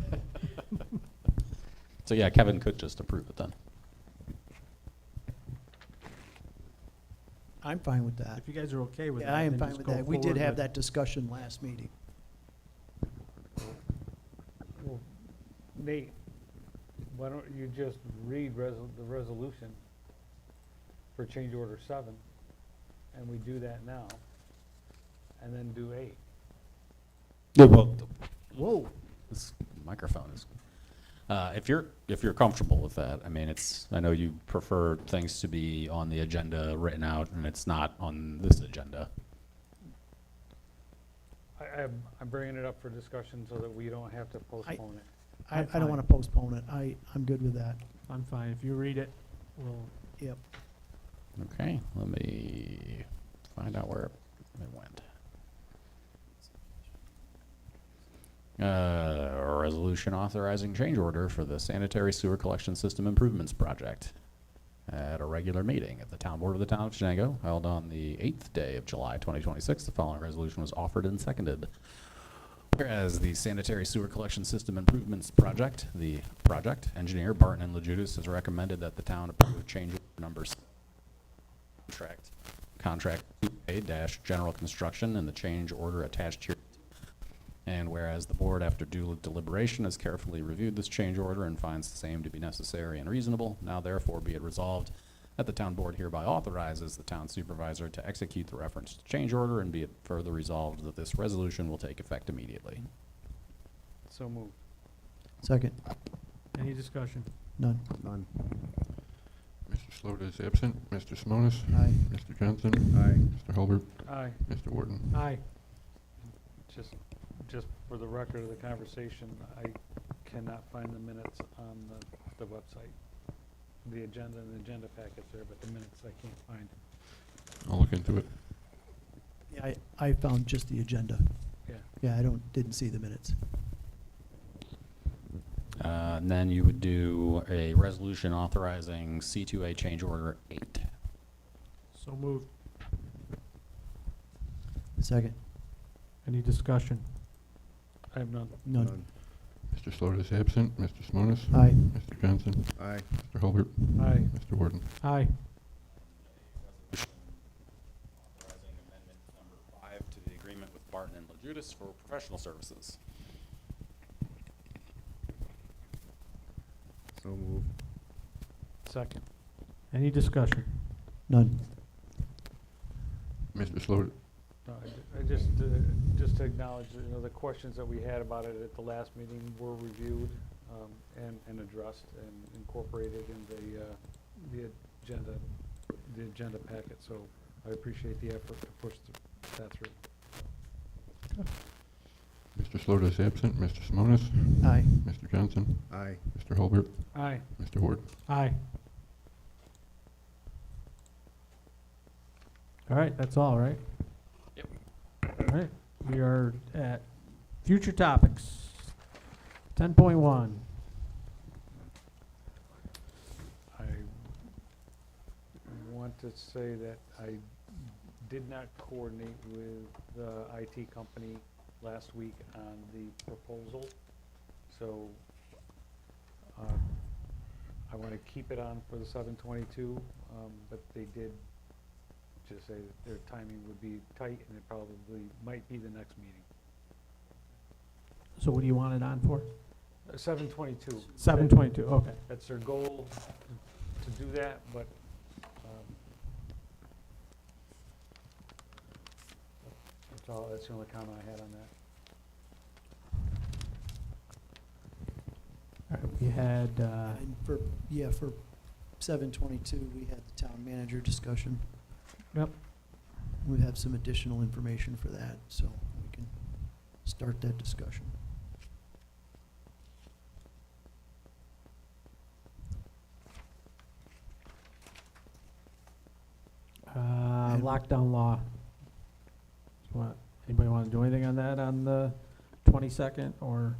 So yeah, Kevin could just approve it then. I'm fine with that. If you guys are okay with that, Yeah, I am then fine just with go that. We did forward have with- that discussion last meeting. Well, Nate, why don't you just read the resolution for change order 7, and we do that now, and then do 8. Yeah, well, Whoa. this microphone is, if you're comfortable with that, I mean, I know you prefer things to be on the agenda written out, and it's not on this agenda. I'm bringing it up for discussion so that we don't have to postpone it. I I'm don't fine. want to postpone it. I'm good with that. I'm fine. If you read it, we'll, Yep. Okay, let me find out where it went. A resolution authorizing change order for the sanitary sewer collection system improvements project at a regular meeting at the town board of the town of Shenango held on the 8th day of July 2026. The following resolution was offered and seconded. Whereas the sanitary sewer collection system improvements project, the project engineer Barton and Lejudas has recommended that the town approve change order number contract 2A-general construction and the change order attached here. And whereas the board, after due deliberation, has carefully reviewed this change order and finds the same to be necessary and reasonable, now therefore be it resolved that the town board hereby authorizes the town supervisor to execute the referenced change order, and be it further resolved that this resolution will take effect immediately. So moved. Second. any discussion? None. None. Mr. Slota is absent. Mr. Simonis? Aye. Mr. Johnson? Aye. Mr. Hulbert? Aye. Mr. Wharton? Aye. Just for the record of the conversation, I cannot find the minutes on the website. The agenda and the agenda packet's there, but the minutes I can't find. I'll look into it. Yeah, I found just the agenda. Yeah. Yeah, I didn't see the minutes. And then you would do a resolution authorizing C2A change order 8. So moved. Second. Any discussion? I have none. None. Mr. Mr. Slaughter is absent. Mr. Simonis? Aye. Mr. Johnson? Aye. Mr. Hulbert? Aye. Mr. Warden? Aye. Authorizing amendment number 5 to the agreement with Barton and LaJudas for professional services. So moved. Second. Any discussion? None. Mr. Slaughter? No, I just to acknowledge, you know, the questions that we had about it at the last meeting were reviewed, and addressed and incorporated in the agenda packet, so I appreciate the effort to push that through. Mr. Slaughter is absent. Mr. Simonis? Aye. Mr. Johnson? Aye. Mr. Hulbert? Aye. Mr. Warden? Aye. All right, that's all, right? Yep. All right, we are at future topics. 10.1. I want to say that I did not coordinate with the IT company last week on the proposal, so I want to keep it on for the 7/22, but they did just say that their timing would be tight and it probably might be the next meeting. So what do you want it on for? 7/22. 7/22, okay. That's their goal to do that, but that's the only comment I had on that. All right, we had, And for 7/22, we had the town manager discussion. Yep. We have some additional information for that, so we can start that discussion. And- lockdown law. Anybody want to do anything on that on the 22nd, or?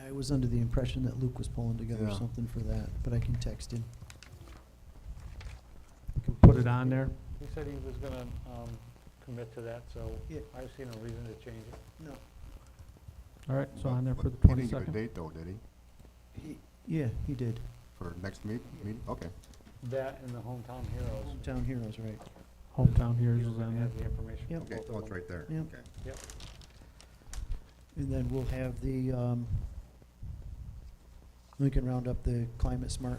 I was under the impression that Luke was pulling together Yeah. something for that, but I can text him. We can put it on there. He said he was gonna commit to that, so Yeah. I see no reason to change it. No. All right, so on there for the He didn't give a 22nd. date though, did he? Yeah, he did. For next meeting? Okay. That and the Hometown Heroes. Hometown Heroes, right. Hometown Heroes He is was gonna on there. have the information. Yep. for Okay, both of oh, it's them. right there. Yep. Okay. Yep. And then we'll have we can round up the Climate Smart,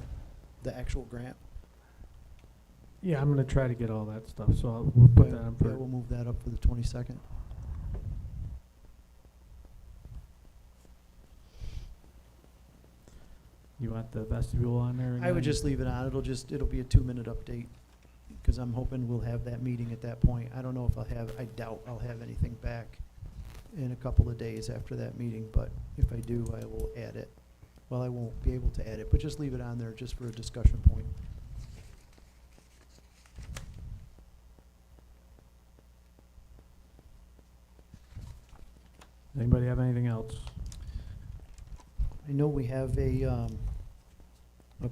the actual grant. Yeah, I'm gonna try to get all that stuff, so we'll put that on Yeah, for, we'll move that up for the 22nd. you want the vestibule on there? I would again? just leave it on. It'll be a 2-minute update, because I'm hoping we'll have that meeting at that point. I don't know if I doubt I'll have anything back in a couple of days after that meeting, but if I do, I will add it. Well, I won't be able to add it, but just leave it on there just for a discussion point. Anybody have anything else? I know we have a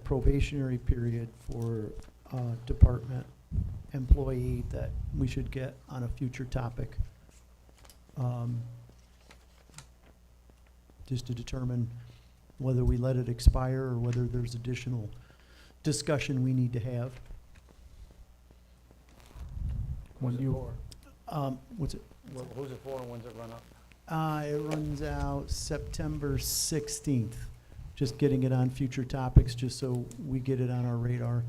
probationary period for department employee that we should get on a future topic. Just to determine whether we let it expire or whether there's additional discussion we need to have. When Who's you- it for? What's it? Who's it for and when's it run up? It runs out September 16th. Just getting it on future topics, just so we get it on our radar.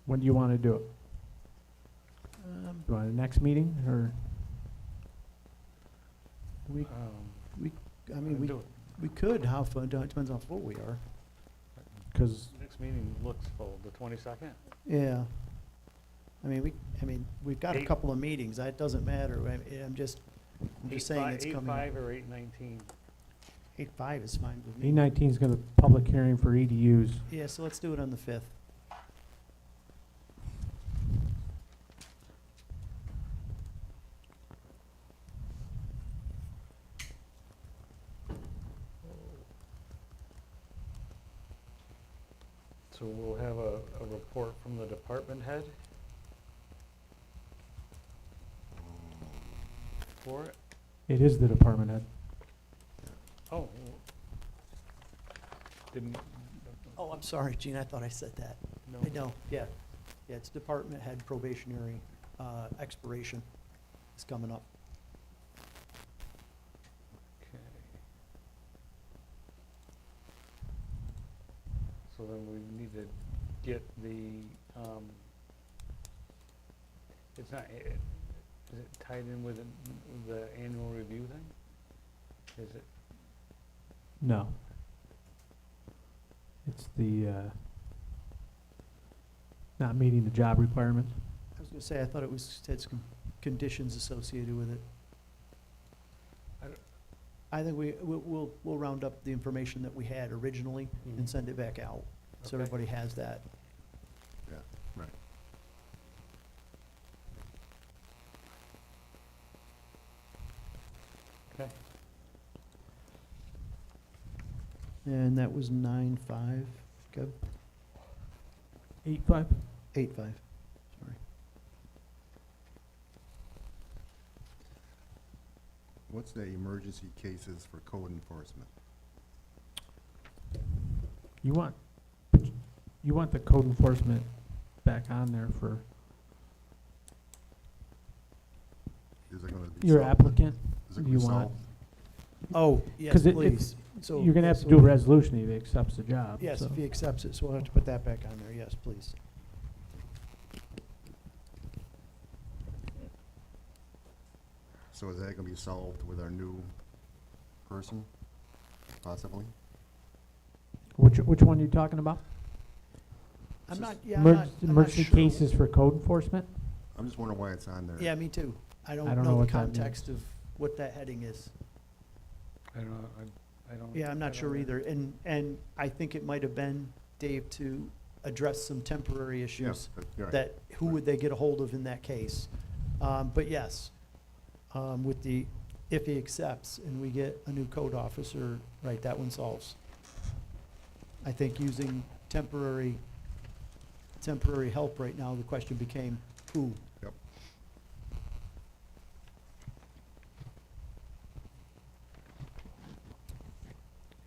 When do you want to do it? Um, Do you want the next meeting, or? We, I mean, Do it. we could, how fun, it depends how full we are. Because, Next meeting looks full, the 22nd. Yeah. I mean, we've got a Eight- couple of meetings, that doesn't matter, I'm just saying it's coming. 8/5 or 8/19? 8/5 is fine with me. 8/19 is going to public hearing for EDUs. Yeah, so let's do it on the 5th. So we'll have a report from the department head for it? It is the department head. Oh. Didn't, Oh, I'm sorry, Gene, I thought I said that. no. I know, yeah. Yeah, it's department head probationary expiration is coming up. Okay. So then we need to get the, it's not, is it tied in with the annual review thing? Is it? No. It's the, not meeting the job requirements. I was gonna say, I thought it was, had some conditions associated with it. I don't- I think we'll round up the information that we had originally and send it back out, so Okay. everybody has that. Yeah, right. Okay. And that was 9-5, Kev? 8-5? 8-5, sorry. What's the emergency cases for code enforcement? You want the code enforcement back on there for Is it gonna be your solved? applicant? Is it gonna You be want, solved? Oh, yes, 'Cause it- please. So you're gonna have to so- do a resolution if he accepts the job. Yes, so. if he accepts it, so we'll have to put that back on there, yes, please. So is that gonna be solved with our new person, possibly? Which one are you talking about? I'm Just not, yeah, I'm not, I'm not Emergency sure. cases for code enforcement? I'm just wondering why it's on there. Yeah, me too. I I don't don't know know the what that context of what that heading is. I don't know, I don't. Yeah, I'm I not don't sure know. either. And I think it might have been, Dave, to address some temporary Yeah, issues you're right. that, who would they get a hold of in that case? But yes, with the, if he accepts and we get a new code officer, right, that one solves. I think using temporary help right now, the question became who? Yep.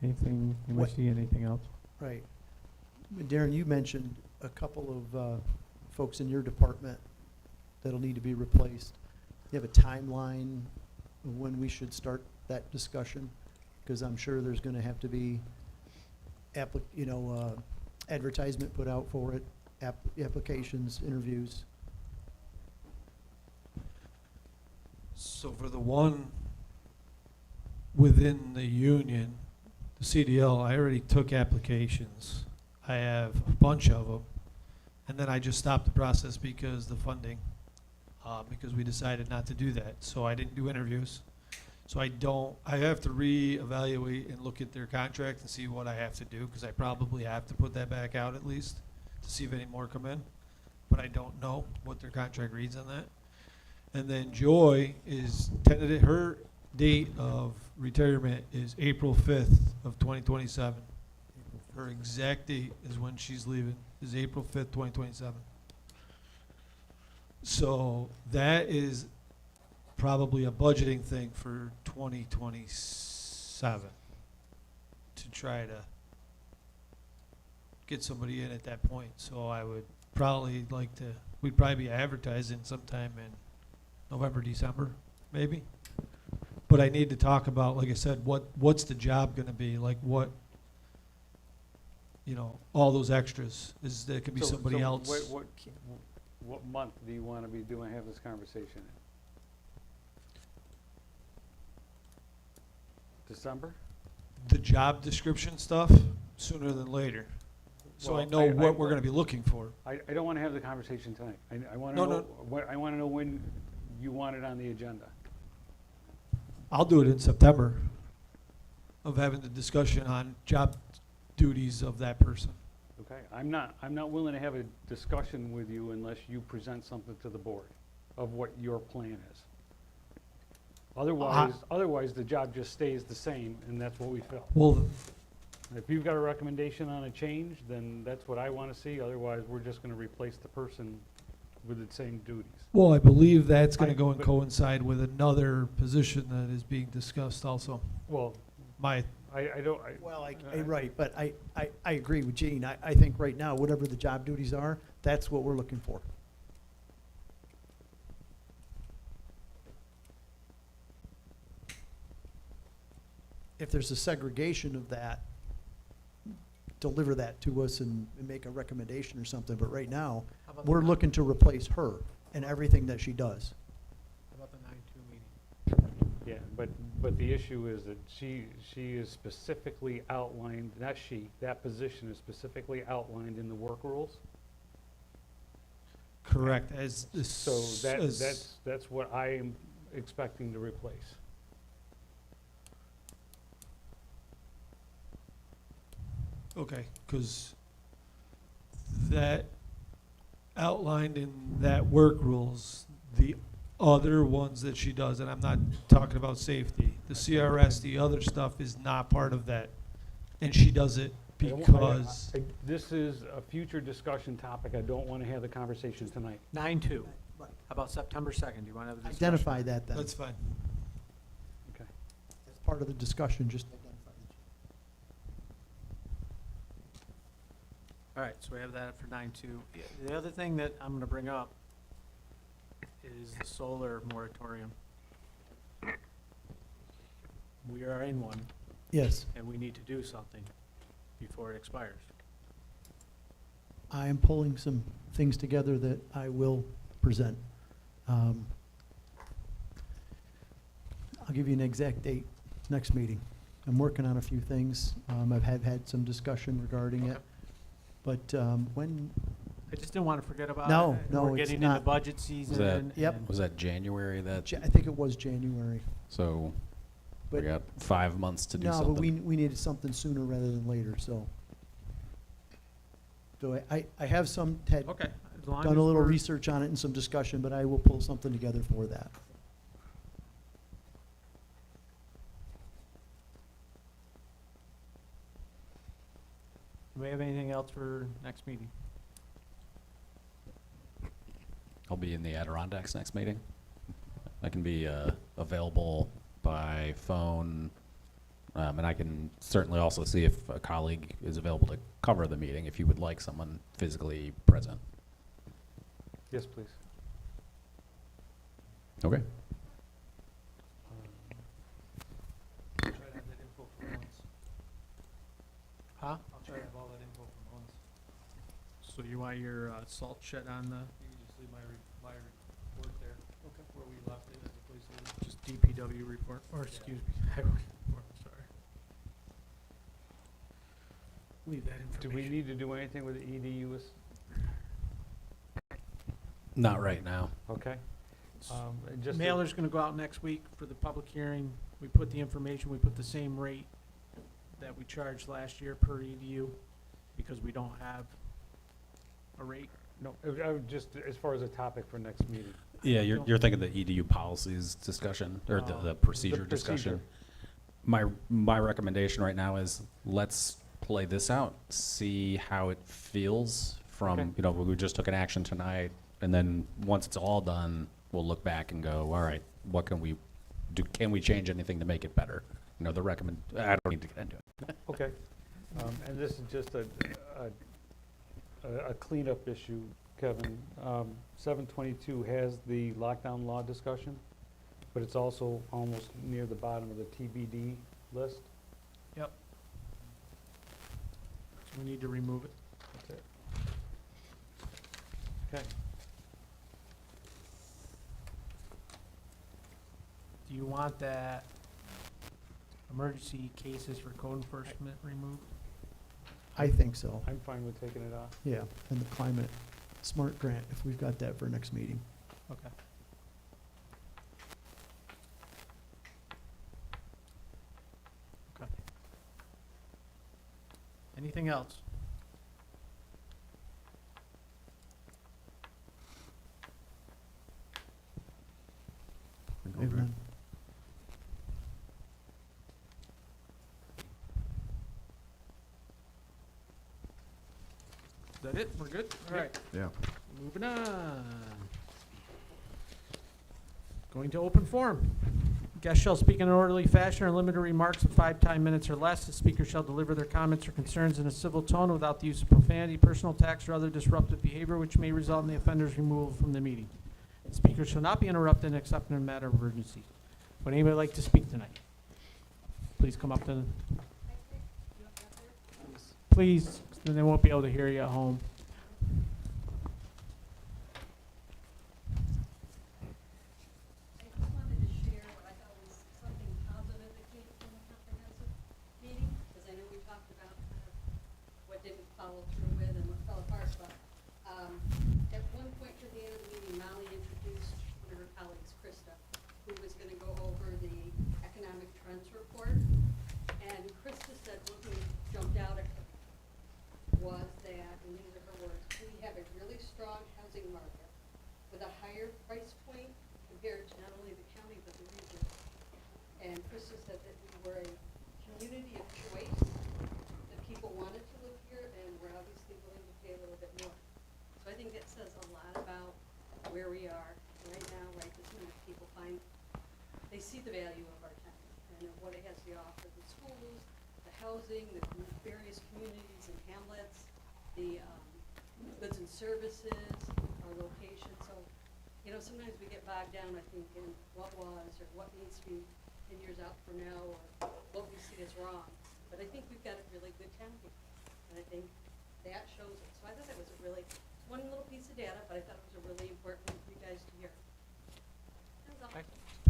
Anything, you might What- see anything else? Right. Darren, you mentioned a couple of folks in your department that'll need to be replaced. You have a timeline of when we should start that discussion? Because I'm sure there's gonna have to be advertisement put out for it, applications, interviews. So for the one within the union, the CDL, I already took applications. I have a bunch of them. And then I just stopped the process because the funding, because we decided not to do that. So I didn't do interviews. So I have to reevaluate and look at their contract and see what I have to do, because I probably have to put that back out at least to see if any more come in. But I don't know what their contract reads on that. And then Joy is tentative, her date of retirement is April 5th of 2027. Her exact date is when she's leaving, is April 5th, 2027. So that is probably a budgeting thing for 2027 to try to get somebody in at that point. So I would probably like to, we'd probably be advertising sometime in November, December, maybe. But I need to talk about, like I said, what's the job gonna be, like what, all those extras, is there could be So- somebody so else. What month do you wanna be have this conversation in? December? The job description stuff, sooner than later. So I Well, know what we're gonna be looking for. I don't wanna have the conversation tonight. I wanna No, know, no. I wanna know when you want it on the agenda. I'll do it in September, of having the discussion on job duties of that person. Okay, I'm not willing to have a discussion with you unless you present something to the board of what your plan is. Otherwise, the job just stays the same, and that's what we feel. Well, If you've got a recommendation on a change, then that's what I wanna see, otherwise, we're just gonna replace the person with the same duties. Well, I believe that's gonna I- go and but- coincide with another position that is being discussed also. Well, My, I don't, Well, right, but I agree with Gene. I think right now, whatever the job duties are, that's what we're looking for. If there's a segregation of that, deliver that to us and make a recommendation or something, but right now, we're looking to replace her and everything that she does. How about the 9/2 meeting? yeah, but the issue is that she is specifically outlined, not she, that position is specifically outlined in the work rules. correct, as, So that's what I am expecting to replace. okay, because that outlined in that work rules, the other ones that she does, and I'm not talking about safety, the CRS, the other stuff is not part of that. And she does it I don't- because, This is a future discussion topic. I don't want to have the conversation tonight. 9/2. Right. How about September 2nd? Do you want to have a discussion? Identify that then. that's fine. Okay. That's part of the discussion, just identify it. All right, so we have that for 9/2. The other thing that I'm going to bring up is the solar moratorium. We are in one, Yes, and we need to do something before it expires. I am pulling some things together that I will present. I'll give you an exact date, next meeting. I'm working on a few things. I've had some discussion regarding it. Okay. But when, I just didn't want to forget about No, it. no, We're it's getting into not. budget season. that- Yep. and- Was that January that, I think it was January. so we But got 5 months to do no, something? but we needed something sooner rather than later, so. So I have had Okay. As long done as a little we're- research on it and some discussion, but I will pull something together for that. Do we have anything else for next meeting? I'll be in the Adirondacks next meeting. I can be available by phone, and I can certainly also see if a colleague is available to cover the meeting if you would like someone physically present. Yes, please. Okay. Try to have that info for once. Huh? I'll try to have all that info for once. So you want your salt shed on the, You can just leave my report there. Okay. Where we left it as a placeholder. just DPW report, or excuse me, highway report, sorry. Leave that Do information. we need to do anything with the EDUs? Not right now. Okay. And just to- Mailer's gonna go out next week for the public hearing. We put the information, we put the same rate that we charged last year per EDU, because we don't have a rate. No, I would just, as far as a topic for next meeting. Yeah, you're thinking the EDU policies discussion, or the procedure discussion. My recommendation right now is let's play this out, see how it feels from, Okay. you know, we just took an action tonight, and then once it's all done, we'll look back and go, all right, what can we do? Can we change anything to make it better? You know, I don't need to get into it. Okay. And this is just a cleanup issue, Kevin. 722 has the lockdown law discussion, but it's also almost near the bottom of the TBD list. Yep. So we need to remove it. That's it. Okay. Do you want that emergency cases for code enforcement removed? I think so, I'm fine with taking it off. yeah. And the climate smart grant, if we've got that for next meeting. Okay. Okay. Anything else? I have none. Is that it? We're good? All right. Yeah. Moving on. Going to open forum. Guests shall speak in an orderly fashion or limited remarks of 5 time minutes or less. The speaker shall deliver their comments or concerns in a civil tone without the use of profanity, personal attacks, or other disruptive behavior which may result in the offender's removal from the meeting. The speaker shall not be interrupted except in a matter of emergency. Would anybody like to speak tonight? Please come up to the, please, then they won't be able to hear you at home. I just wanted to share what I thought was something positive that came from the comprehensive meeting, because I know we talked about kind of what didn't follow through with and what fell apart, but, at one point at the end of the meeting, Molly introduced one of her colleagues, Krista, who was gonna go over the economic trends report, and Krista said one thing that jumped out at her was that, and these are her words, we have a really strong housing market with a higher price point compared to not only the county but the region. And Krista said that we were a community of choice, that people wanted to live here and were obviously willing to pay a little bit more. So I think that says a lot about where we are right now, right this minute. People find, they see the value of our town and of what it has to offer, the schools, the housing, the various communities and hamlets, the goods and services, our location. So, you know, sometimes we get bogged down, I think, in what was or what needs to be 10 years out from now or what we see as wrong. But I think we've got a really good town here, and I think that shows it. So I thought that was a really, one little piece of data, but I thought it was a really important thing for you guys to hear. That was all.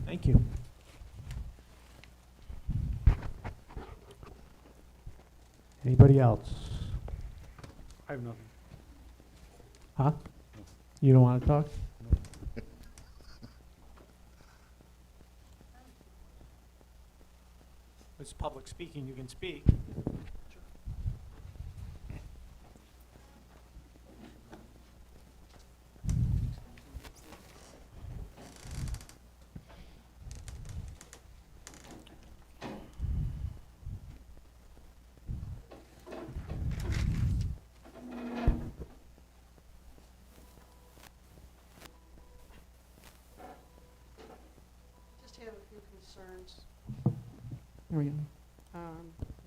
Thank you. Anybody else? I have nothing. Huh? You don't want to talk? It's public speaking, you can speak. Just have a few concerns. There we go.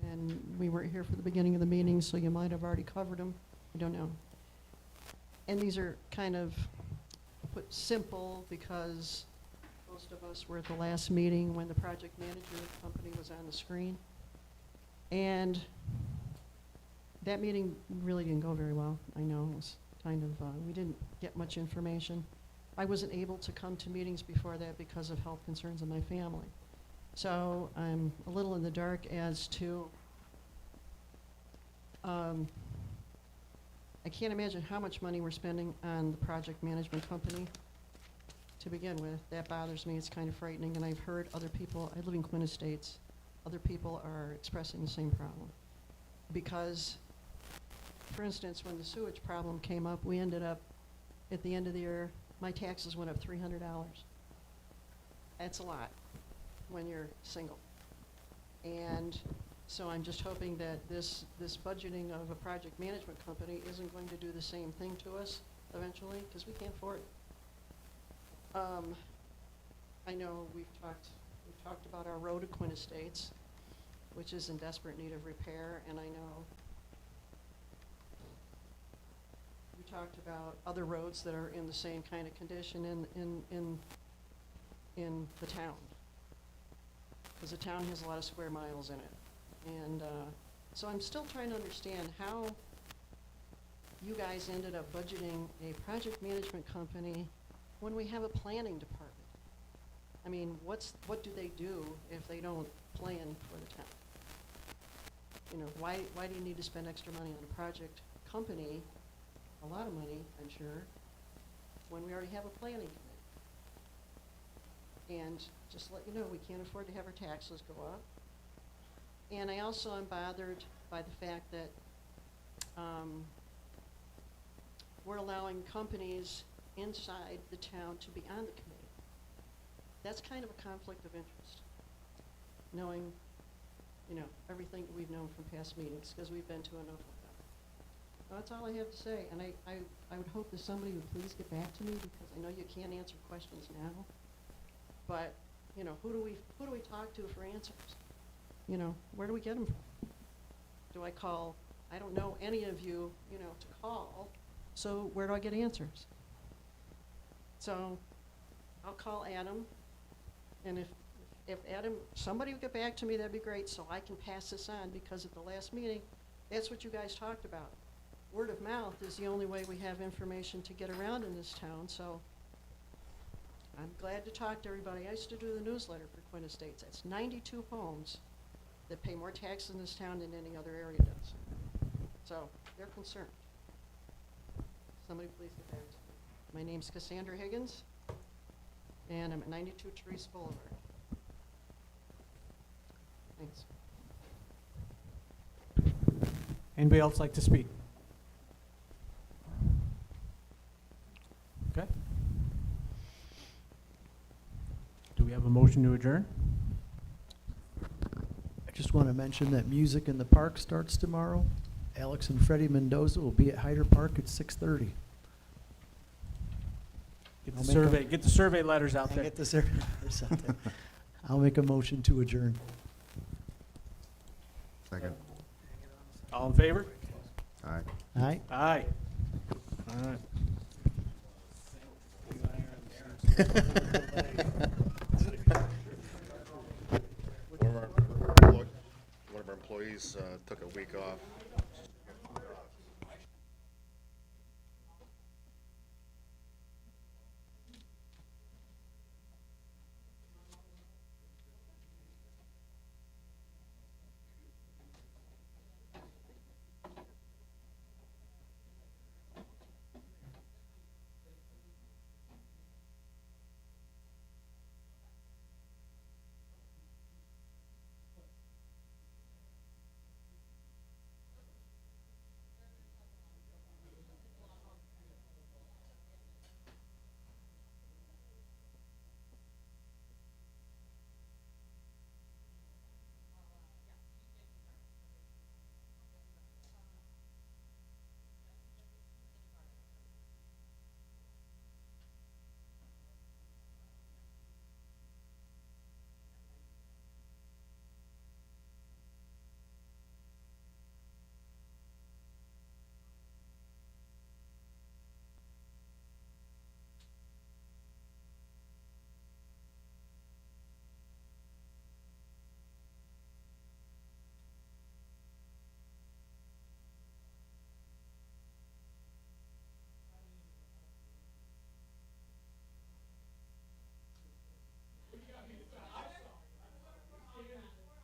And we weren't here for the beginning of the meeting, so you might have already covered them. I don't know. And these are kind of put simple because most of us were at the last meeting when the project manager company was on the screen. And that meeting really didn't go very well. I know it was kind of, we didn't get much information. I wasn't able to come to meetings before that because of health concerns in my family. So I'm a little in the dark as to, I can't imagine how much money we're spending on the project management company to begin with. That bothers me. It's kind of frightening. And I've heard other people, I live in Quinn Estates, other people are expressing the same problem. Because, for instance, when the sewage problem came up, we ended up, at the end of the year, my taxes went up $300. That's a lot when you're single. And so I'm just hoping that this budgeting of a project management company isn't going to do the same thing to us eventually, because we can't afford it. I know we've talked about our road at Quinn Estates, which is in desperate need of repair, and I know we talked about other roads that are in the same kind of condition in the town. Because the town has a lot of square miles in it. And so I'm still trying to understand how you guys ended up budgeting a project management company when we have a planning department. I mean, what do they do if they don't plan for the town? You know, why do you need to spend extra money on a project company, a lot of money, I'm sure, when we already have a planning committee? And just to let you know, we can't afford to have our taxes go up. And I also am bothered by the fact that we're allowing companies inside the town to be on the committee. That's kind of a conflict of interest, knowing, you know, everything that we've known from past meetings, because we've been to enough That's all I have to say, and I would hope that somebody would please get back to me, because I know you can't answer questions now. But, you know, who do we talk to for answers? You know, where do we get them from? Do I call, I don't know any of you, you know, to call, so where do I get answers? So, I'll call Adam, and if Adam, somebody would get back to me, that'd be great, so I can pass this on, because at the last meeting, that's what you guys talked about. Word of mouth is the only way we have information to get around in this town, so I'm glad to talk to everybody. I used to do the newsletter for Quinn Estates. That's 92 homes that pay more tax in this town than any other area does. So, they're concerned. Somebody please get back to me. My name's Cassandra Higgins, and I'm at 92 Terese Boulevard. Thanks. Anybody else like to speak? Okay. Do we have a motion to adjourn? I just want to mention that Music in the Park starts tomorrow. Alex and Freddie Mendoza will be at Hyder Park at 6:30. Get I'll the make a- survey, get the survey letters out I'll there. get this there. I'll make a motion to adjourn. Second. All in favor? Aye. Aye. Aye. All right. One of our employees took a week off